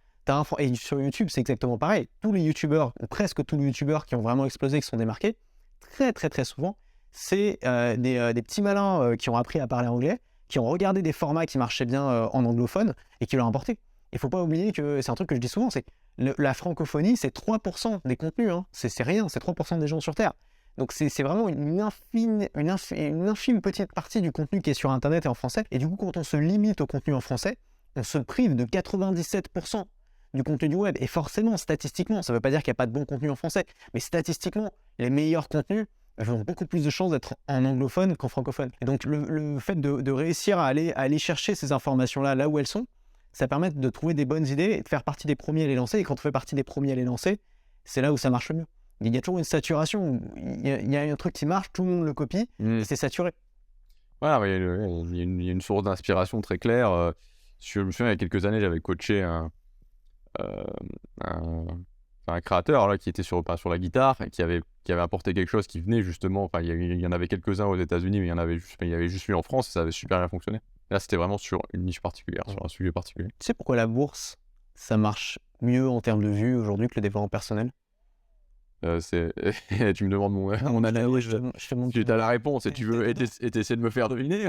Et sur YouTube, c'est exactement pareil. Tous les YouTubeurs, ou presque tous les YouTubeurs qui ont vraiment explosé, qui sont démarqués, très, très, très souvent, c'est des petits malins qui ont appris à parler anglais, qui ont regardé des formats qui marchaient bien en anglophone et qui l'ont importé. Il ne faut pas oublier que c'est un truc que je dis souvent, c'est la francophonie, c'est 3% des contenus. Hein. C'est rien, c'est 3% des gens sur Terre. Donc c'est vraiment une infime petite partie du contenu qui est sur Internet et en français. Et du coup, quand on se limite au contenu en français, on se prive de 97% du contenu du web. Et forcément, statistiquement, ça ne veut pas dire qu'il n'y a pas de bon contenu en français, mais statistiquement, les meilleurs contenus ont beaucoup plus de chances d'être en anglophone qu'en francophone. Et donc le fait de réussir à aller chercher ces informations-là, là où elles sont, ça permet de trouver des bonnes idées et de faire partie des premiers à les lancer. Et quand on fait partie des premiers à les lancer, c'est là où ça marche le mieux. Il y a toujours une saturation. Il y a un truc qui marche, tout le monde le copie, et c'est saturé. Voilà, il y a une source d'inspiration très claire. Je me souviens, il y a quelques années, j'avais coaché un créateur là, qui était sur la guitare et qui avait apporté quelque chose qui venait justement. Enfin, il y en avait quelques-uns aux États-Unis, mais il y avait juste lui en France et ça avait super bien fonctionné. Là, c'était vraiment sur une niche particulière, sur un sujet particulier. Tu sais pourquoi la bourse, ça marche mieux en termes de vues aujourd'hui que le développement personnel? Tu me demandes mon analyse. Tu as la réponse et tu veux essayer de me faire deviner.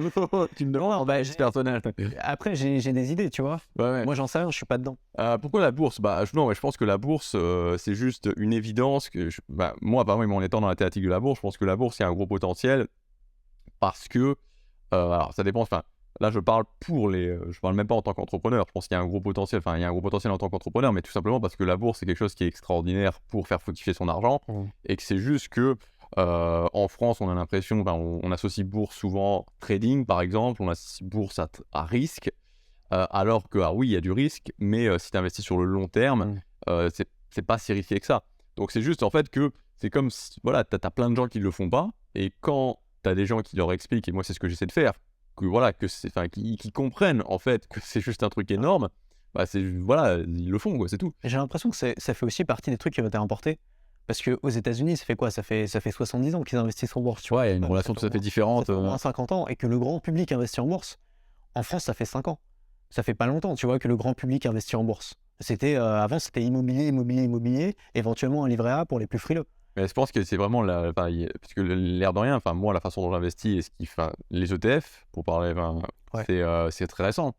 Tu me demandes personnel. Après, j'ai des idées, tu vois. Ouais. Moi, j'en sais rien, je suis pas dedans. Pourquoi la bourse? Je pense que la bourse, c'est juste une évidence que moi, par exemple, en étant dans la thématique de la bourse, je pense que la bourse, il y a un gros potentiel parce que, alors ça dépend. Enfin, là, je parle je parle même pas en tant qu'entrepreneur. Je pense qu'il y a un gros potentiel. Enfin, il y a un gros potentiel en tant qu'entrepreneur, mais tout simplement parce que la bourse, c'est quelque chose qui est extraordinaire pour faire fructifier son argent, et que c'est juste que en France, on a l'impression, on associe bourse souvent trading, par exemple, on associe bourse à risque, alors que oui, il y a du risque, mais si tu investis sur le long terme, c'est pas si risqué que ça. Donc c'est juste en fait que c'est comme si, voilà, t'as plein de gens qui le font pas, et quand t'as des gens qui leur expliquent, et moi c'est ce que j'essaie de faire, qui comprennent en fait que c'est juste un truc énorme, bah, voilà, ils le font, quoi, c'est tout. Et j'ai l'impression que ça fait aussi partie des trucs qui ont été importés. Parce qu'aux États-Unis, ça fait quoi? Ça fait 70 ans qu'ils investissent en bourse, tu vois. Ouais, il y a une relation tout à fait différente. Ça fait au moins 50 ans. Et que le grand public investit en bourse. En France, ça fait 5 ans. Ça fait pas longtemps, tu vois, que le grand public investit en bourse. Avant, c'était immobilier, éventuellement un livret A pour les plus frileux. Mais je pense que c'est vraiment parce que l'air de rien, enfin, moi, la façon dont j'investis et les ETF, pour parler, Ouais. c'est très récent.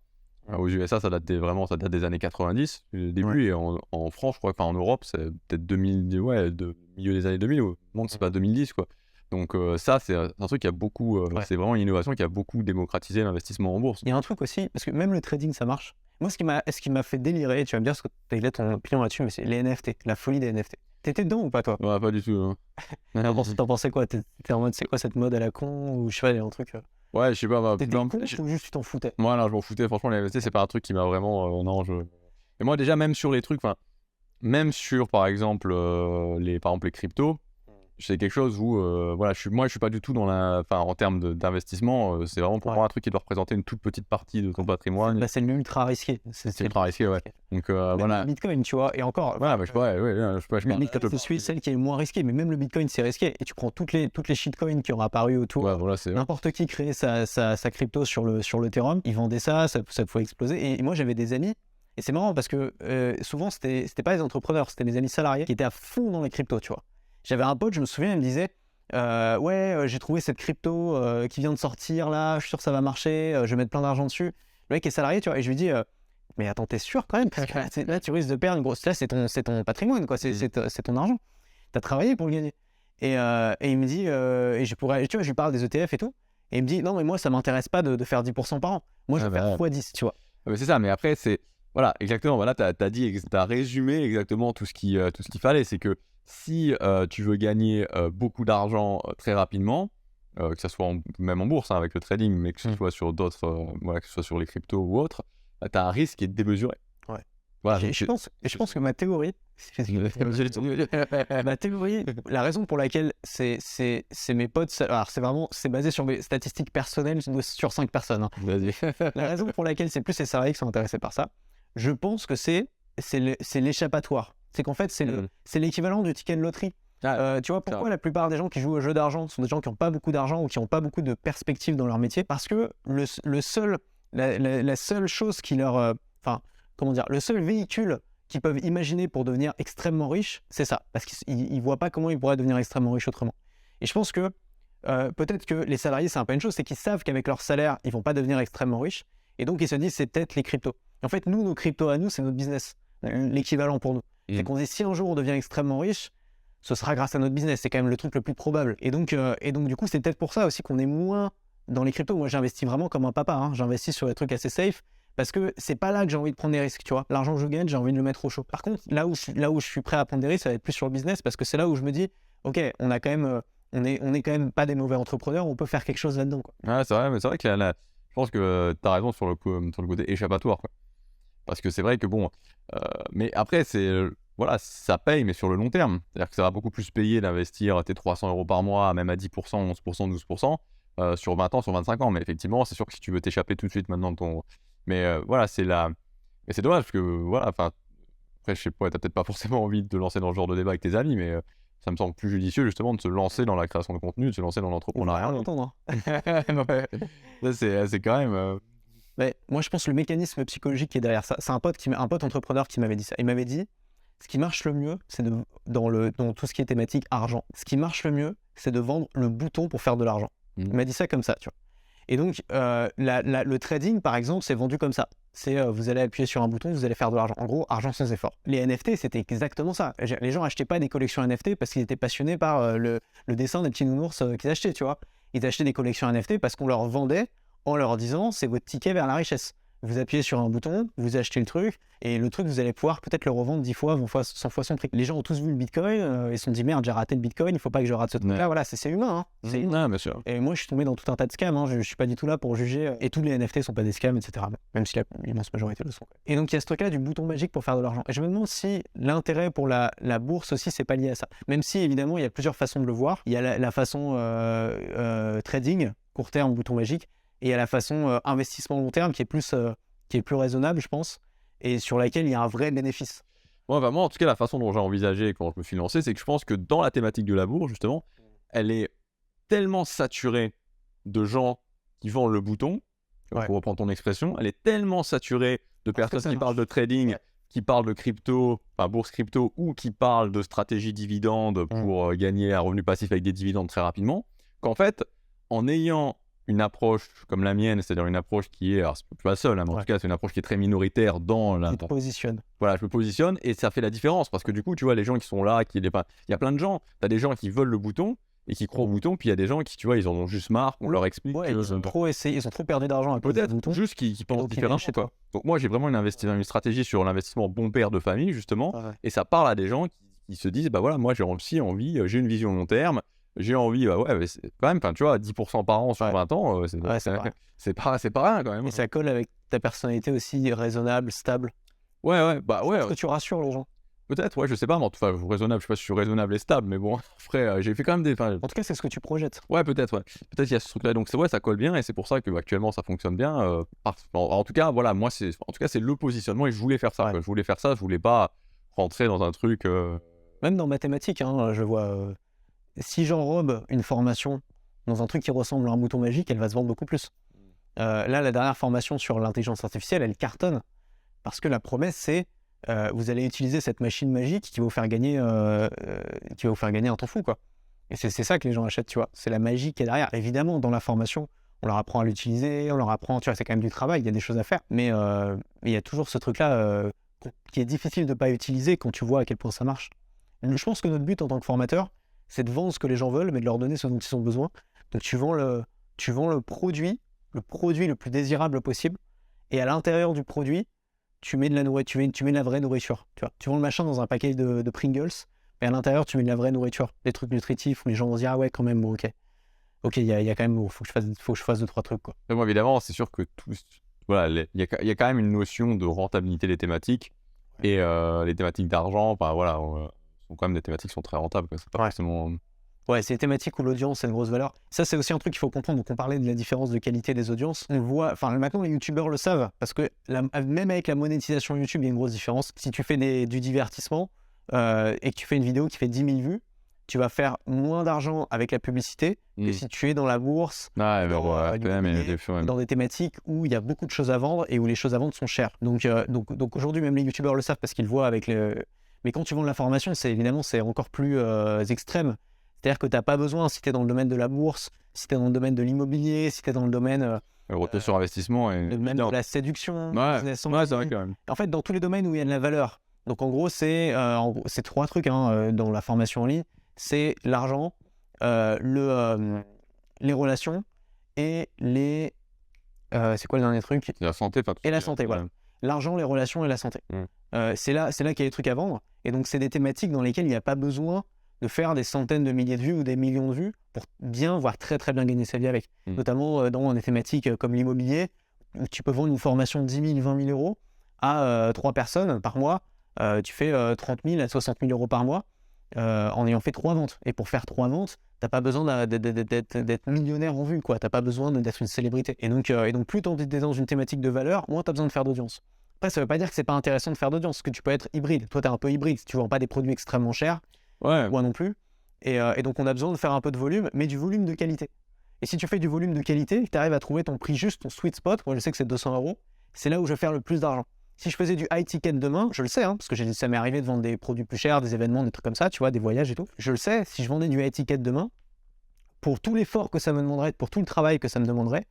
Aux USA, ça date des années 90, le début, et en France, je crois, enfin en Europe, c'est peut-être 2000, ouais, milieu des années 2000, ou non, c'est pas 2010, quoi. Donc ça, c'est un truc qui a beaucoup, c'est vraiment une innovation qui a beaucoup démocratisé l'investissement en bourse. Il y a un truc aussi, parce que même le trading, ça marche. Moi, ce qui m'a fait délirer, tu vas me dire ce que tu as ton opinion là-dessus, mais c'est les NFT, la folie des NFT. T'étais dedans ou pas, toi? Ouais, pas du tout. T'en pensais quoi? T'étais en mode, c'est quoi cette mode à la con? Ou je sais pas, il y a un truc. Ouais, je sais pas. T'étais con ou juste tu t'en foutais? Moi, là, je m'en foutais. Franchement, les NFT, c'est pas un truc qui m'a vraiment. Non, Et moi, déjà, même sur les trucs, même sur, par exemple, les cryptos, c'est quelque chose où, voilà, je suis pas du tout en termes d'investissement, c'est vraiment pour moi un truc qui doit représenter une toute petite partie de ton patrimoine. Bah, c'est l'ultra risqué. C'est ultra risqué, ouais. Donc, voilà. Le Bitcoin, tu vois, et encore. Ouais, je sais pas, Je suis celle qui est le moins risquée, mais même le Bitcoin, c'est risqué. Et tu prends toutes les shitcoins qui ont apparu autour. Ouais, voilà, N'importe qui créait sa crypto sur l'Ethereum, ils vendaient ça pouvait exploser. Et moi, j'avais des amis. Et c'est marrant parce que souvent, c'était pas des entrepreneurs, c'était des amis salariés qui étaient à fond dans les cryptos, tu vois. J'avais un pote, je me souviens, il me disait j'ai trouvé cette crypto qui vient de sortir là, je suis sûr que ça va marcher, je vais mettre plein d'argent dessus. Le mec est salarié, tu vois, et je lui dis mais attends, t'es sûr quand même? Parce que là, tu risques de perdre une grosse. Là, c'est ton patrimoine, quoi, c'est ton argent. T'as travaillé pour le gagner. Et il me dit, tu vois, je lui parle des ETF et tout, et il me dit non, mais moi, ça m'intéresse pas de faire 10% par an. Moi, je vais faire x10, tu vois. Mais c'est ça, mais après, voilà, exactement, voilà, t'as résumé exactement tout ce qu'il fallait. C'est que si tu veux gagner beaucoup d'argent très rapidement, que ce soit même en bourse, avec le trading, mais que ce soit sur d'autres, voilà, que ce soit sur les cryptos ou autres, tu as un risque qui est démesuré. Ouais. Voilà, Je pense que ma théorie, la raison pour laquelle c'est mes potes, alors c'est basé sur mes statistiques personnelles sur 5 personnes. Hein. Vas-y. La raison pour laquelle c'est plus les salariés qui sont intéressés par ça, je pense que c'est l'échappatoire. C'est qu'en fait, c'est l'équivalent du ticket de loterie. Tu vois pourquoi la plupart des gens qui jouent au jeu d'argent sont des gens qui n'ont pas beaucoup d'argent ou qui n'ont pas beaucoup de perspectives dans leur métier? Parce que la seule chose qui leur... le seul véhicule qu'ils peuvent imaginer pour devenir extrêmement riches, c'est ça. Parce qu'ils ne voient pas comment ils pourraient devenir extrêmement riches autrement. Et je pense que peut-être que les salariés, c'est un peu une chose, c'est qu'ils savent qu'avec leur salaire, ils ne vont pas devenir extrêmement riches. Et donc, ils se disent, c'est peut-être les cryptos. En fait, nos cryptos à nous, c'est notre business. L'équivalent pour nous. C'est qu'on dit, si un jour on devient extrêmement riche, ce sera grâce à notre business. C'est quand même le truc le plus probable. Et donc du coup, c'est peut-être pour ça aussi qu'on est moins dans les cryptos. Moi, j'investis vraiment comme un papa. Hein. J'investis sur des trucs assez safe parce que c'est pas là que j'ai envie de prendre des risques. Tu vois, l'argent que je gagne, j'ai envie de le mettre au chaud. Par contre, là où je suis prêt à prendre des risques, ça va être plus sur le business parce que c'est là où je me dis, ok, on a quand même, on est quand même pas des mauvais entrepreneurs. On peut faire quelque chose là-dedans. Quoi. Ouais, c'est vrai, mais c'est vrai que je pense que tu as raison sur le côté échappatoire, quoi. Parce que c'est vrai que bon, mais après, voilà, ça paye, mais sur le long terme. C'est-à-dire que ça va beaucoup plus payer d'investir tes 300 € par mois, même à 10%, 11%, 12%, sur 20 ans, sur 25 ans. Mais effectivement, c'est sûr que si tu veux t'échapper tout de suite maintenant de ton. Mais voilà, mais c'est dommage, parce que voilà, enfin, après, je sais pas, t'as peut-être pas forcément envie de te lancer dans ce genre de débat avec tes amis, mais ça me semble plus judicieux justement de se lancer dans la création de contenu, de se lancer dans l'entrepreneuriat. C'est quand même. Mais moi, je pense que le mécanisme psychologique qui est derrière ça, c'est un pote entrepreneur qui m'avait dit ça. Il m'avait dit, ce qui marche le mieux, c'est dans tout ce qui est thématique argent. Ce qui marche le mieux, c'est de vendre le bouton pour faire de l'argent. Il m'a dit ça comme ça, tu vois. Et donc, le trading, par exemple, c'est vendu comme ça. C'est vous allez appuyer sur un bouton, vous allez faire de l'argent. En gros, argent sans effort. Les NFT, c'était exactement ça. Les gens achetaient pas des collections NFT parce qu'ils étaient passionnés par le dessin des petits nounours qu'ils achetaient, tu vois. Ils achetaient des collections NFT parce qu'on leur vendait en leur disant c'est votre ticket vers la richesse. Vous appuyez sur un bouton, vous achetez le truc, et le truc, vous allez pouvoir peut-être le revendre 10 fois, 20 fois, 100 fois son prix. Les gens ont tous vu le Bitcoin, ils se sont dit merde, j'ai raté le Bitcoin, il faut pas que je rate ce truc-là. Ouais. Voilà, c'est humain. Hein. C'est humain. Bien sûr. Et moi, je suis tombé dans tout un tas de scams. Hein. Je suis pas du tout là pour juger. Et tous les NFT sont pas des scams, etc. Même si l'immense majorité le sont. Et donc, il y a ce truc-là du bouton magique pour faire de l'argent. Et je me demande si l'intérêt pour la bourse aussi, c'est pas lié à ça. Même si, évidemment, il y a plusieurs façons de le voir. Il y a la façon trading, court terme, bouton magique. Et il y a la façon investissement long terme qui est plus raisonnable, je pense. et sur laquelle il y a un vrai bénéfice. Ouais, bah, moi, en tout cas, la façon dont j'ai envisagé quand je me suis lancé, c'est que je pense que dans la thématique de la bourse, justement, elle est tellement saturée de gens qui vendent le bouton, Ouais. pour reprendre ton expression, elle est tellement saturée de Parce que personnes ça qui marche. parlent de trading, Ouais. qui parlent de crypto, enfin bourse crypto, ou qui parlent de stratégie dividende pour gagner un revenu passif avec des dividendes très rapidement, qu'en fait, en ayant une approche comme la mienne, c'est-à-dire une approche qui est, alors c'est pas la seule, hein, mais en Ouais. tout cas c'est une approche qui est très minoritaire dans la... Tu te positionnes. Voilà, je me positionne et ça fait la différence parce que du coup, tu vois, les gens qui sont là, il y a plein de gens, tu as des gens qui veulent le bouton et qui croient au bouton, puis il y a des gens qui, tu vois, ils en ont juste marre, on leur explique Ouais, que... ils ont trop essayé, ils ont trop perdu d'argent à cause du Peut-être, bouton. juste qui pensent donc, ils différemment. viennent chez Quoi. toi. Donc moi, j'ai vraiment une stratégie sur l'investissement bon père de famille, justement, Ouais. et ça parle à des gens qui se disent, bah voilà, moi j'ai aussi envie, j'ai une vision long terme, j'ai envie, bah ouais, mais c'est quand même, tu vois, 10% par an sur 20 ans, Ouais, c'est c'est pas rien quand même. Et ça colle avec ta personnalité aussi raisonnable, stable. Ouais, bah ouais, Parce que tu rassures les gens. peut-être, ouais, je sais pas, mais enfin, raisonnable, je sais pas si je suis raisonnable et stable, mais bon, après, j'ai fait quand même des... En tout cas, c'est ce que tu projettes. Ouais, peut-être, ouais. Peut-être qu'il y a ce truc-là. Donc, ouais, ça colle bien et c'est pour ça que actuellement ça fonctionne bien. En tout cas, voilà, moi, c'est le positionnement et je voulais faire ça. Ouais. Quoi. Je voulais faire ça, je voulais pas rentrer dans un truc. Même dans mathématiques, hein, je vois, si j'enrobe une formation dans un truc qui ressemble à un mouton magique, elle va se vendre beaucoup plus. Là, la dernière formation sur l'intelligence artificielle, elle cartonne. Parce que la promesse, c'est vous allez utiliser cette machine magique qui va vous faire gagner, un temps fou, quoi. Et c'est ça que les gens achètent, tu vois. C'est la magie qui est derrière. Évidemment, dans la formation, on leur apprend à l'utiliser, on leur apprend, tu vois, c'est quand même du travail, il y a des choses à faire. Mais il y a toujours ce truc-là qui est difficile de ne pas utiliser quand tu vois à quel point ça marche. Je pense que notre but en tant que formateur, c'est de vendre ce que les gens veulent, mais de leur donner ce dont ils ont besoin. Donc tu vends le produit le plus désirable possible. Et à l'intérieur du produit, tu mets de la nourriture, tu mets de la vraie nourriture. Tu vends le machin dans un paquet de Pringles, mais à l'intérieur, tu mets de la vraie nourriture, des trucs nutritifs où les gens vont se dire ah ouais quand même, bon, ok, il y a quand même, faut que je fasse 2-3 trucs, quoi. Mais bon, évidemment, c'est sûr que voilà, il y a quand même une notion de rentabilité des thématiques et les thématiques d'argent, enfin voilà, sont quand même des thématiques qui sont très rentables. Quoi. C'est pas forcément... Ouais, c'est des thématiques où l'audience a une grosse valeur. Ça, c'est aussi un truc qu'il faut comprendre. Donc, on parlait de la différence de qualité des audiences. On voit, enfin, maintenant, les youtubeurs le savent, parce que même avec la monétisation YouTube, il y a une grosse différence. Si tu fais du divertissement et que tu fais une vidéo qui fait 10 000 vues, tu vas faire moins d'argent avec la publicité que si tu es dans la bourse, dans des thématiques où il y a beaucoup de choses à vendre et où les choses à vendre sont chères. Donc aujourd'hui, même les youtubeurs le savent parce qu'ils voient avec le... Mais quand tu vends de la formation, c'est encore plus extrême. C'est-à-dire que tu n'as pas besoin, si tu es dans le domaine de la bourse, si tu es dans le domaine de l'immobilier, si tu es dans le domaine retour sur investissement et même de la séduction, ouais, c'est vrai quand même. En fait, dans tous les domaines où il y a de la valeur. Donc en gros, c'est 3 trucs dans la formation en ligne. C'est l'argent, les relations et les... c'est quoi le dernier truc ? La santé. Et la santé, voilà. L'argent, les relations et la santé. C'est là qu'il y a des trucs à vendre. Et donc, c'est des thématiques dans lesquelles il n'y a pas besoin de faire des centaines de milliers de vues ou des millions de vues pour bien, voire très très bien gagner sa vie avec. Notamment dans des thématiques comme l'immobilier, où tu peux vendre une formation de 10 000, 20 000 euros à 3 personnes par mois. Tu fais 30 000 à 60 000 euros par mois en ayant fait 3 ventes. Et pour faire 3 ventes, tu n'as pas besoin d'être millionnaire en vue, quoi. Tu n'as pas besoin d'être une célébrité. Et donc plus tu es dans une thématique de valeur, moins tu as besoin de faire d'audience. Après, ça ne veut pas dire que c'est pas intéressant de faire d'audience, parce que tu peux être hybride. Toi, tu es un peu hybride. Si tu ne vends pas des produits extrêmement chers, moi non plus. Et donc, on a besoin de faire un peu de volume, mais du volume de qualité. Et si tu fais du volume de qualité, que tu arrives à trouver ton prix juste, ton sweet spot, moi je sais que c'est 200 euros, c'est là où je vais faire le plus d'argent. Si je faisais du high ticket demain, je le sais, parce que ça m'est arrivé de vendre des produits plus chers, des événements, des trucs comme ça, tu vois, des voyages et tout. Je le sais, si je vendais du high ticket demain, pour tout l'effort que ça me demanderait, pour tout le travail que ça me demanderait,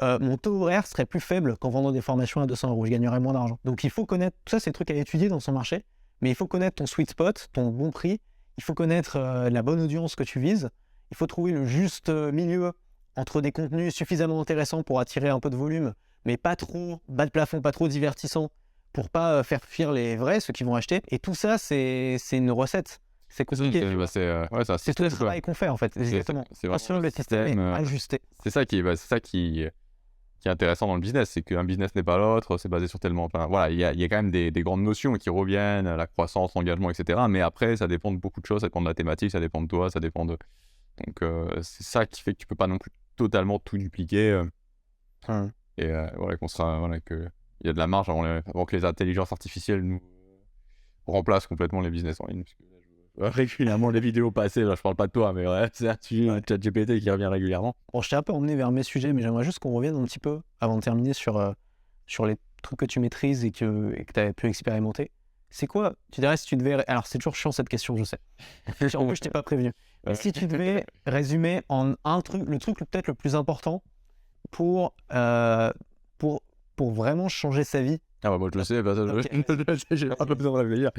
mon taux horaire serait plus faible qu'en vendant des formations à 200 euros. Je gagnerais moins d'argent. Donc il faut connaître, tout ça c'est des trucs à étudier dans son marché, mais il faut connaître ton sweet spot, ton bon prix, il faut connaître la bonne audience que tu vises, il faut trouver le juste milieu entre des contenus suffisamment intéressants pour attirer un peu de volume, mais pas trop bas de plafond, pas trop divertissant, pour pas faire fuir les vrais, ceux qui vont acheter. Et tout ça, c'est une recette. C'est compliqué. C'est tout le travail qu'on fait en fait. Exactement. C'est vraiment le système est ajusté. C'est ça qui est intéressant dans le business, c'est qu'un business n'est pas l'autre, c'est basé sur tellement... Enfin, voilà, il y a quand même des grandes notions qui reviennent, la croissance, l'engagement, etc. Mais après, ça dépend de beaucoup de choses, ça dépend de la thématique, ça dépend de toi, ça dépend de... Donc, c'est ça qui fait que tu peux pas non plus totalement tout dupliquer. Et voilà, il y a de la marge avant que les intelligences artificielles nous remplacent complètement les business en ligne. Parce que là, je vois régulièrement les vidéos passées, là, je parle pas de toi, mais ouais, c'est un sujet ChatGPT qui revient régulièrement. Bon, je t'ai un peu emmené vers mes sujets, mais j'aimerais juste qu'on revienne un petit peu, avant de terminer, sur les trucs que tu maîtrises et que tu as pu expérimenter. C'est quoi, tu dirais, si tu devais... Alors, c'est toujours chiant cette question, je sais. En plus, je t'ai pas prévenu. Mais si tu devais résumer en un truc, le truc peut-être le plus important pour vraiment changer sa vie. Ah bah moi je le sais, j'ai pas besoin de réfléchir.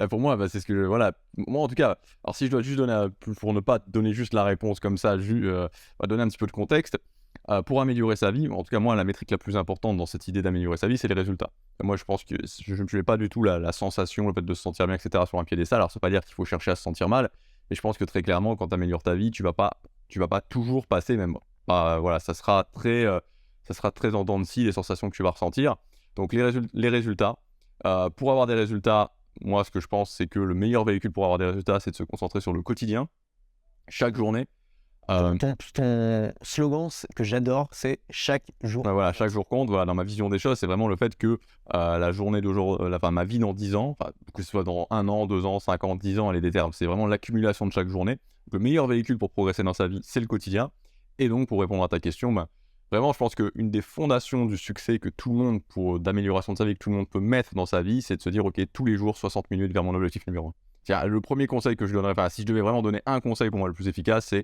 Pour moi, c'est ce que voilà. Moi en tout cas, alors si je dois juste donner, pour ne pas donner juste la réponse comme ça, donner un petit peu de contexte, pour améliorer sa vie, en tout cas moi la métrique la plus importante dans cette idée d'améliorer sa vie, c'est les résultats. Moi je pense que je ne mets pas du tout la sensation, le fait de se sentir bien, etc. sur un piédestal. Alors ça veut pas dire qu'il faut chercher à se sentir mal, mais je pense que très clairement quand tu améliores ta vie, tu vas pas toujours passer même. Voilà, ça sera très en dents de scie les sensations que tu vas ressentir. Donc les résultats, pour avoir des résultats, moi ce que je pense c'est que le meilleur véhicule pour avoir des résultats c'est de se concentrer sur le quotidien, chaque journée. Ton slogan que j'adore, c'est chaque jour. Voilà, chaque jour compte. Voilà, dans ma vision des choses, c'est vraiment le fait que la journée d'aujourd'hui, ma vie dans 10 ans, que ce soit dans 1 an, 2 ans, 5 ans, 10 ans, elle est déterminée. C'est vraiment l'accumulation de chaque journée. Donc, le meilleur véhicule pour progresser dans sa vie, c'est le quotidien. Et donc, pour répondre à ta question, vraiment, je pense qu'une des fondations du succès que tout le monde, d'amélioration de sa vie, que tout le monde peut mettre dans sa vie, c'est de se dire, ok, tous les jours, 60 minutes vers mon objectif numéro 1. Tiens, le premier conseil que je donnerais, si je devais vraiment donner un conseil pour moi le plus efficace, c'est...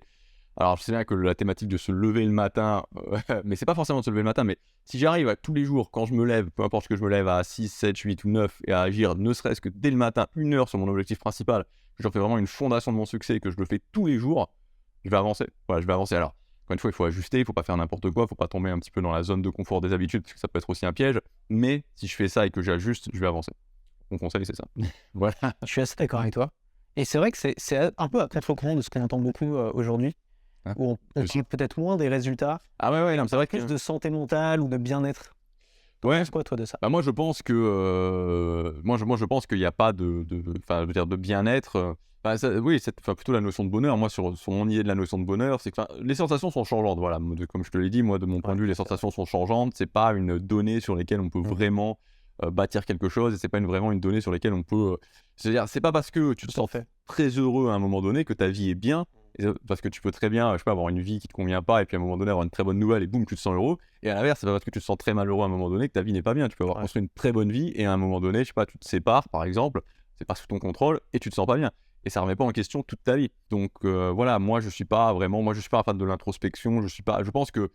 Alors, je sais bien que la thématique de se lever le matin, mais c'est pas forcément de se lever le matin, mais si j'arrive à tous les jours, quand je me lève, peu importe que je me lève à 6, 7, 8 ou 9, et à agir ne serait-ce que dès le matin, 1 heure sur mon objectif principal, que j'en fais vraiment une fondation de mon succès, que je le fais tous les jours, je vais avancer. Voilà, je vais avancer. Alors, encore une fois, il faut ajuster, il faut pas faire n'importe quoi, il faut pas tomber un petit peu dans la zone de confort des habitudes, parce que ça peut être aussi un piège, mais si je fais ça et que j'ajuste, je vais avancer. Mon conseil, c'est ça. Voilà. Je suis assez d'accord avec toi. Et c'est vrai que c'est un peu à contre-courant de ce qu'on entend beaucoup aujourd'hui. Où on parle peut-être moins des résultats. Ah ouais, non, c'est vrai plus de santé mentale ou de bien-être. Ouais. C'est quoi toi de ça? Moi je pense que je pense qu'il n'y a pas de bien-être. Oui, c'est plutôt la notion de bonheur. Moi sur mon idée de la notion de bonheur, c'est que les sensations sont changeantes. Voilà, comme je te l'ai dit, moi de mon point de vue, les sensations sont changeantes. C'est pas une donnée sur laquelle on peut vraiment bâtir quelque chose. Et c'est pas vraiment une donnée sur laquelle on peut. C'est-à-dire, c'est pas parce que tu te sens très heureux à un moment donné que ta vie est bien. Parce que tu peux très bien, je sais pas, avoir une vie qui te convient pas et puis à un moment donné avoir une très bonne nouvelle et boum, tu te sens heureux. Et à l'inverse, c'est pas parce que tu te sens très malheureux à un moment donné que ta vie n'est pas bien. Tu peux avoir construit une très bonne vie et à un moment donné, je sais pas, tu te sépares par exemple, c'est pas sous ton contrôle et tu te sens pas bien. Et ça remet pas en question toute ta vie. Donc voilà, moi je suis pas un fan de l'introspection. Je pense que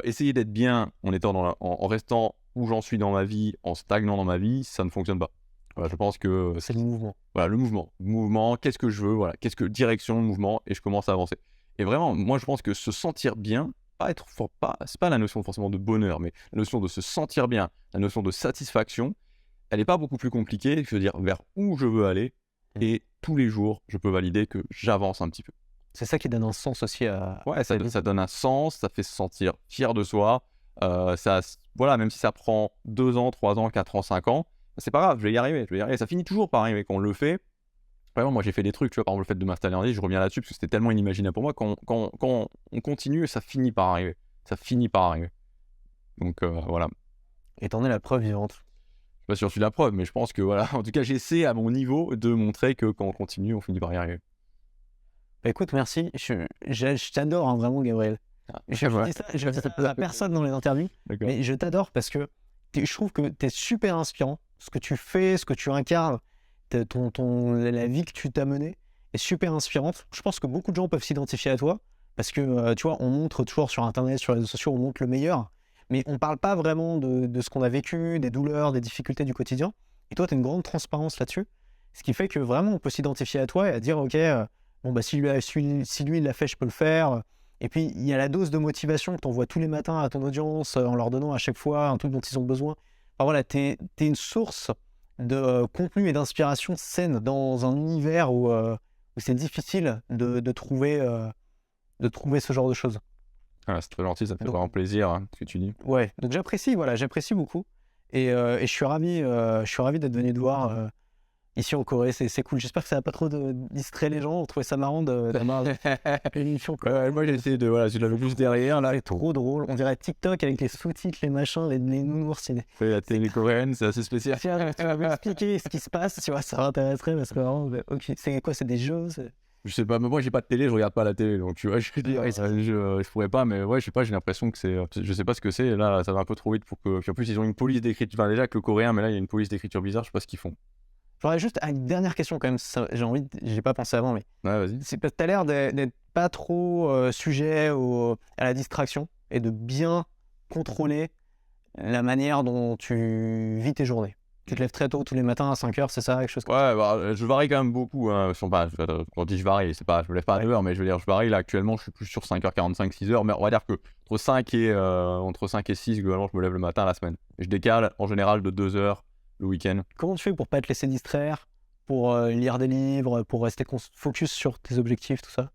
essayer d'être bien en étant en restant où j'en suis dans ma vie, en stagnant dans ma vie, ça ne fonctionne pas. Voilà, je pense que c'est le mouvement. Voilà, le mouvement, qu'est-ce que je veux, voilà, direction, mouvement, et je commence à avancer. Et vraiment, moi je pense que se sentir bien, c'est pas la notion forcément de bonheur, mais la notion de se sentir bien, la notion de satisfaction, elle n'est pas beaucoup plus compliquée, je veux dire, vers où je veux aller, et tous les jours, je peux valider que j'avance un petit peu. C'est ça qui donne un sens aussi à... Ouais, ça donne un sens, ça fait se sentir fier de soi, voilà, même si ça prend 2 ans, 3 ans, 4 ans, 5 ans, c'est pas grave, je vais y arriver. Ça finit toujours par arriver quand on le fait. Vraiment, moi j'ai fait des trucs, tu vois, par exemple le fait de m'installer en ligne, je reviens là-dessus parce que c'était tellement inimaginable pour moi. Quand on continue, ça finit par arriver. Donc voilà. Et t'en es la preuve vivante. Je suis pas sûr que je suis la preuve, mais je pense que voilà, en tout cas j'essaie à mon niveau de montrer que quand on continue, on finit par y arriver. Bah écoute, merci. Je t'adore vraiment, Gabriel. Je dis ça à personne dans les interviews, mais je t'adore parce que je trouve que tu es super inspirant. Ce que tu fais, ce que tu incarnes, la vie que tu t'as menée est super inspirante. Je pense que beaucoup de gens peuvent s'identifier à toi parce que, tu vois, on montre toujours sur Internet, sur les réseaux sociaux, on montre le meilleur, mais on ne parle pas vraiment de ce qu'on a vécu, des douleurs, des difficultés du quotidien. Et toi, tu as une grande transparence là-dessus, ce qui fait que vraiment, on peut s'identifier à toi et à dire, OK, si lui, il l'a fait, je peux le faire. Et puis, il y a la dose de motivation que tu envoies tous les matins à ton audience en leur donnant à chaque fois un truc dont ils ont besoin. Enfin, voilà, tu es une source de contenu et d'inspiration saine dans un univers où c'est difficile de trouver ce genre de choses. Ah, c'est très gentil, ça me fait vraiment plaisir ce que tu dis. Ouais, donc j'apprécie beaucoup. Et je suis ravi d'être venu te voir ici en Corée, c'est cool. J'espère que ça va pas trop distrait les gens. On trouvait ça marrant d'avoir une émission. Moi j'ai essayé de, voilà, je l'avais juste derrière, là, C'est trop drôle. On dirait TikTok avec les sous-titres, les machins, les nounours. la télé coréenne, c'est assez spécial. Tiens, tu vas m'expliquer ce qui se passe, tu vois, ça m'intéresserait parce que vraiment, ok, c'est quoi, c'est des jeux Je sais pas, mais moi j'ai pas de télé, je regarde pas la télé, donc tu vois, je veux dire, Ouais, je pourrais pas, mais ouais, je sais pas, j'ai l'impression que je sais pas ce que c'est, là, ça va un peu trop vite pour que, puis en plus ils ont une police d'écriture, enfin déjà que le coréen, mais là il y a une police d'écriture bizarre, je sais pas ce qu'ils font. J'aurais juste une dernière question quand même, j'ai pas pensé avant, mais Ouais, vas-y. c'est parce que t'as l'air d'être pas trop sujet à la distraction et de bien contrôler la manière dont tu vis tes journées. Tu te lèves très tôt tous les matins à 5h, c'est ça, quelque chose comme ça? Ouais, bah, je varie quand même beaucoup, hein. Quand on dit je varie, c'est pas, je me lève pas à 9h, mais je veux dire, je varie, là, actuellement, je suis plus sur 5h45, 6h, mais on va dire que entre 5 et 6, globalement, je me lève le matin à la semaine. Et je décale, en général, de 2 heures le week-end. Comment tu fais pour pas te laisser distraire, pour lire des livres, pour rester focus sur tes objectifs, tout ça?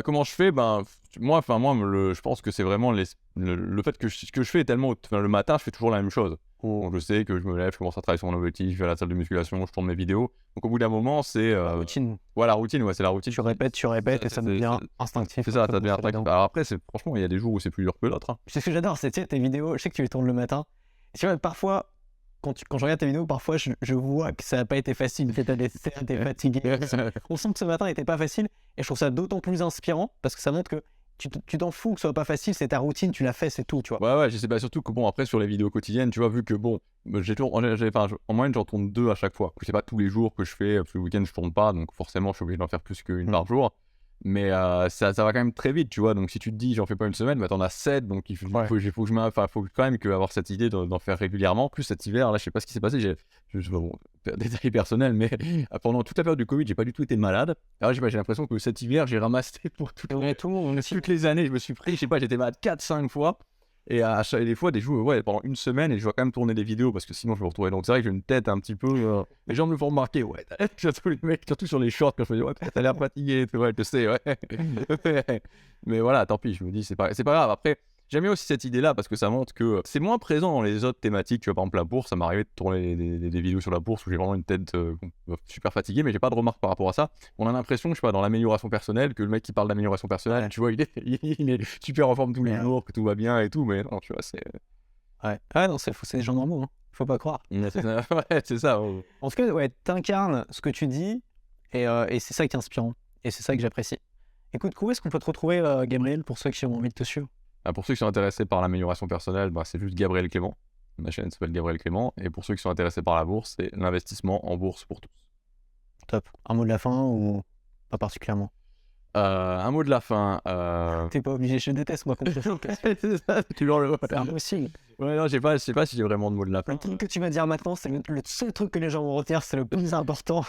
Comment je fais? Ben, je pense que c'est vraiment le fait que ce que je fais est tellement, enfin, le matin, je fais toujours la même chose. Donc, je sais que je me lève, je commence à travailler sur mon objectif, je vais à la salle de musculation, je tourne mes vidéos. Donc, au bout d'un moment, c'est. Routine. Ouais, la routine, ouais, c'est la routine. Tu répètes et ça devient instinctif. C'est ça, ça devient instinctif. Alors, après, franchement, il y a des jours où c'est plus dur que d'autres, hein. C'est ce que j'adore, c'est, tu sais, tes vidéos, je sais que tu les tournes le matin. Et tu vois, parfois, quand je regarde tes vidéos, parfois, je vois que ça n'a pas été facile. Tu as des scènes, t'es fatigué. On sent que ce matin n'était pas facile. Et je trouve ça d'autant plus inspirant parce que ça montre que tu t'en fous que ce soit pas facile, c'est ta routine, tu l'as fait, c'est tout, tu vois. Ouais, je sais pas, surtout que bon, après sur les vidéos quotidiennes, tu vois, vu que bon, en moyenne, j'en tourne 2 à chaque fois. C'est pas tous les jours que je fais, parce que le week-end, je tourne pas, donc forcément, je suis obligé d'en faire plus qu'une par jour. Mais ça va quand même très vite, tu vois. Donc si tu te dis, j'en fais pas une semaine, bah t'en as 7, donc il faut faut quand même avoir cette idée d'en faire régulièrement. Plus cet hiver, là, je sais pas ce qui s'est passé, bon, détail personnel, mais pendant toute la période du Covid, j'ai pas du tout été malade. Alors, j'ai l'impression que cet hiver, j'ai ramassé pour tout le monde aussi. toutes les années. Je me suis pris, je sais pas, j'étais malade 4-5 fois. Et des fois, des jours, ouais, pendant une semaine, et je dois quand même tourner des vidéos parce que sinon je me retrouvais. Donc c'est vrai que j'ai une tête un petit peu. Les gens me le font remarquer, ouais. Surtout les mecs, surtout sur les shorts, quand je me dis, ouais, t'as l'air fatigué, ouais, je sais, ouais. Mais voilà, tant pis, je me dis, c'est pas grave. Après, j'aime bien aussi cette idée-là parce que ça montre que c'est moins présent dans les autres thématiques. Tu vois, par exemple, la bourse, ça m'est arrivé de tourner des vidéos sur la bourse où j'ai vraiment une tête super fatiguée, mais j'ai pas de remarques par rapport à ça. On a l'impression, je sais pas, dans l'amélioration personnelle, que le mec qui parle d'amélioration personnelle, tu vois, il est super en forme tous les jours, que tout va bien et tout, mais non, tu vois, c'est. Ouais. Ah non, c'est des gens normaux, hein. Faut pas croire. Ouais, c'est ça. Ouais. En tout cas, ouais, t'incarnes ce que tu dis et c'est ça qui est inspirant. Et c'est ça que j'apprécie. Écoute, où est-ce qu'on peut te retrouver, Gabriel, pour ceux qui ont envie de te suivre? Pour ceux qui sont intéressés par l'amélioration personnelle, c'est juste Gabriel Clément. Ma chaîne s'appelle Gabriel Clément. Et pour ceux qui sont intéressés par la bourse, c'est l'investissement en bourse pour tous. Top. Un mot de la fin ou pas particulièrement? Un mot de la fin. T'es pas obligé, je déteste moi. C'est ça, tu le C'est impossible. Ouais, non, je sais pas si j'ai vraiment de mot de la fin. Le truc que tu vas dire maintenant, c'est le seul truc que les gens vont retenir, c'est le plus important.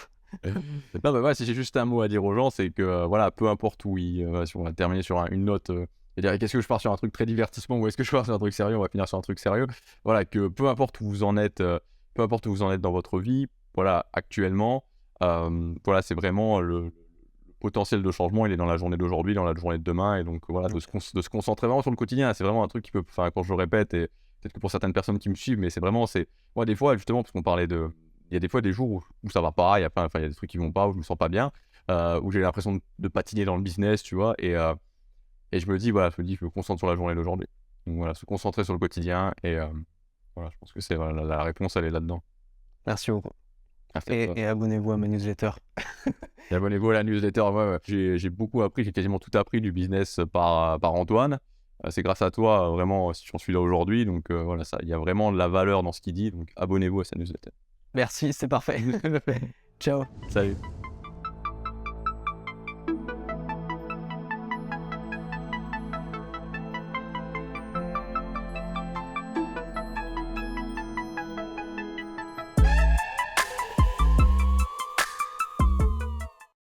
Non, ouais, si j'ai juste un mot à dire aux gens, c'est que voilà, peu importe où si on va terminer sur une note. C'est-à-dire, qu'est-ce que je pars sur un truc très divertissement ou est-ce que je pars sur un truc sérieux? On va finir sur un truc sérieux. Voilà, que peu importe où vous en êtes, dans votre vie, voilà, actuellement, voilà, c'est vraiment le potentiel de changement, il est dans la journée d'aujourd'hui, dans la journée de demain, et donc voilà, de se concentrer vraiment sur le quotidien. C'est vraiment un truc qui peut, enfin, quand je le répète, et peut-être que pour certaines personnes qui me suivent, mais c'est vraiment, moi, des fois, justement, parce qu'on parlait il y a des fois des jours où ça va pas, il y a des trucs qui vont pas, où je me sens pas bien, où j'ai l'impression de patiner dans le business, tu vois, et je me dis, voilà, je me concentre sur la journée d'aujourd'hui. Donc voilà, se concentrer sur le quotidien, et voilà, je pense que c'est la réponse, elle est là-dedans. Merci beaucoup. Merci et abonnez-vous à ma newsletter. Et abonnez-vous à la newsletter. Ouais. J'ai beaucoup appris, j'ai quasiment tout appris du business par Antoine. C'est grâce à toi, vraiment, si j'en suis là aujourd'hui. Donc voilà, il y a vraiment de la valeur dans ce qu'il dit. Donc abonnez-vous à sa newsletter. Merci, c'est parfait. Ciao. Salut.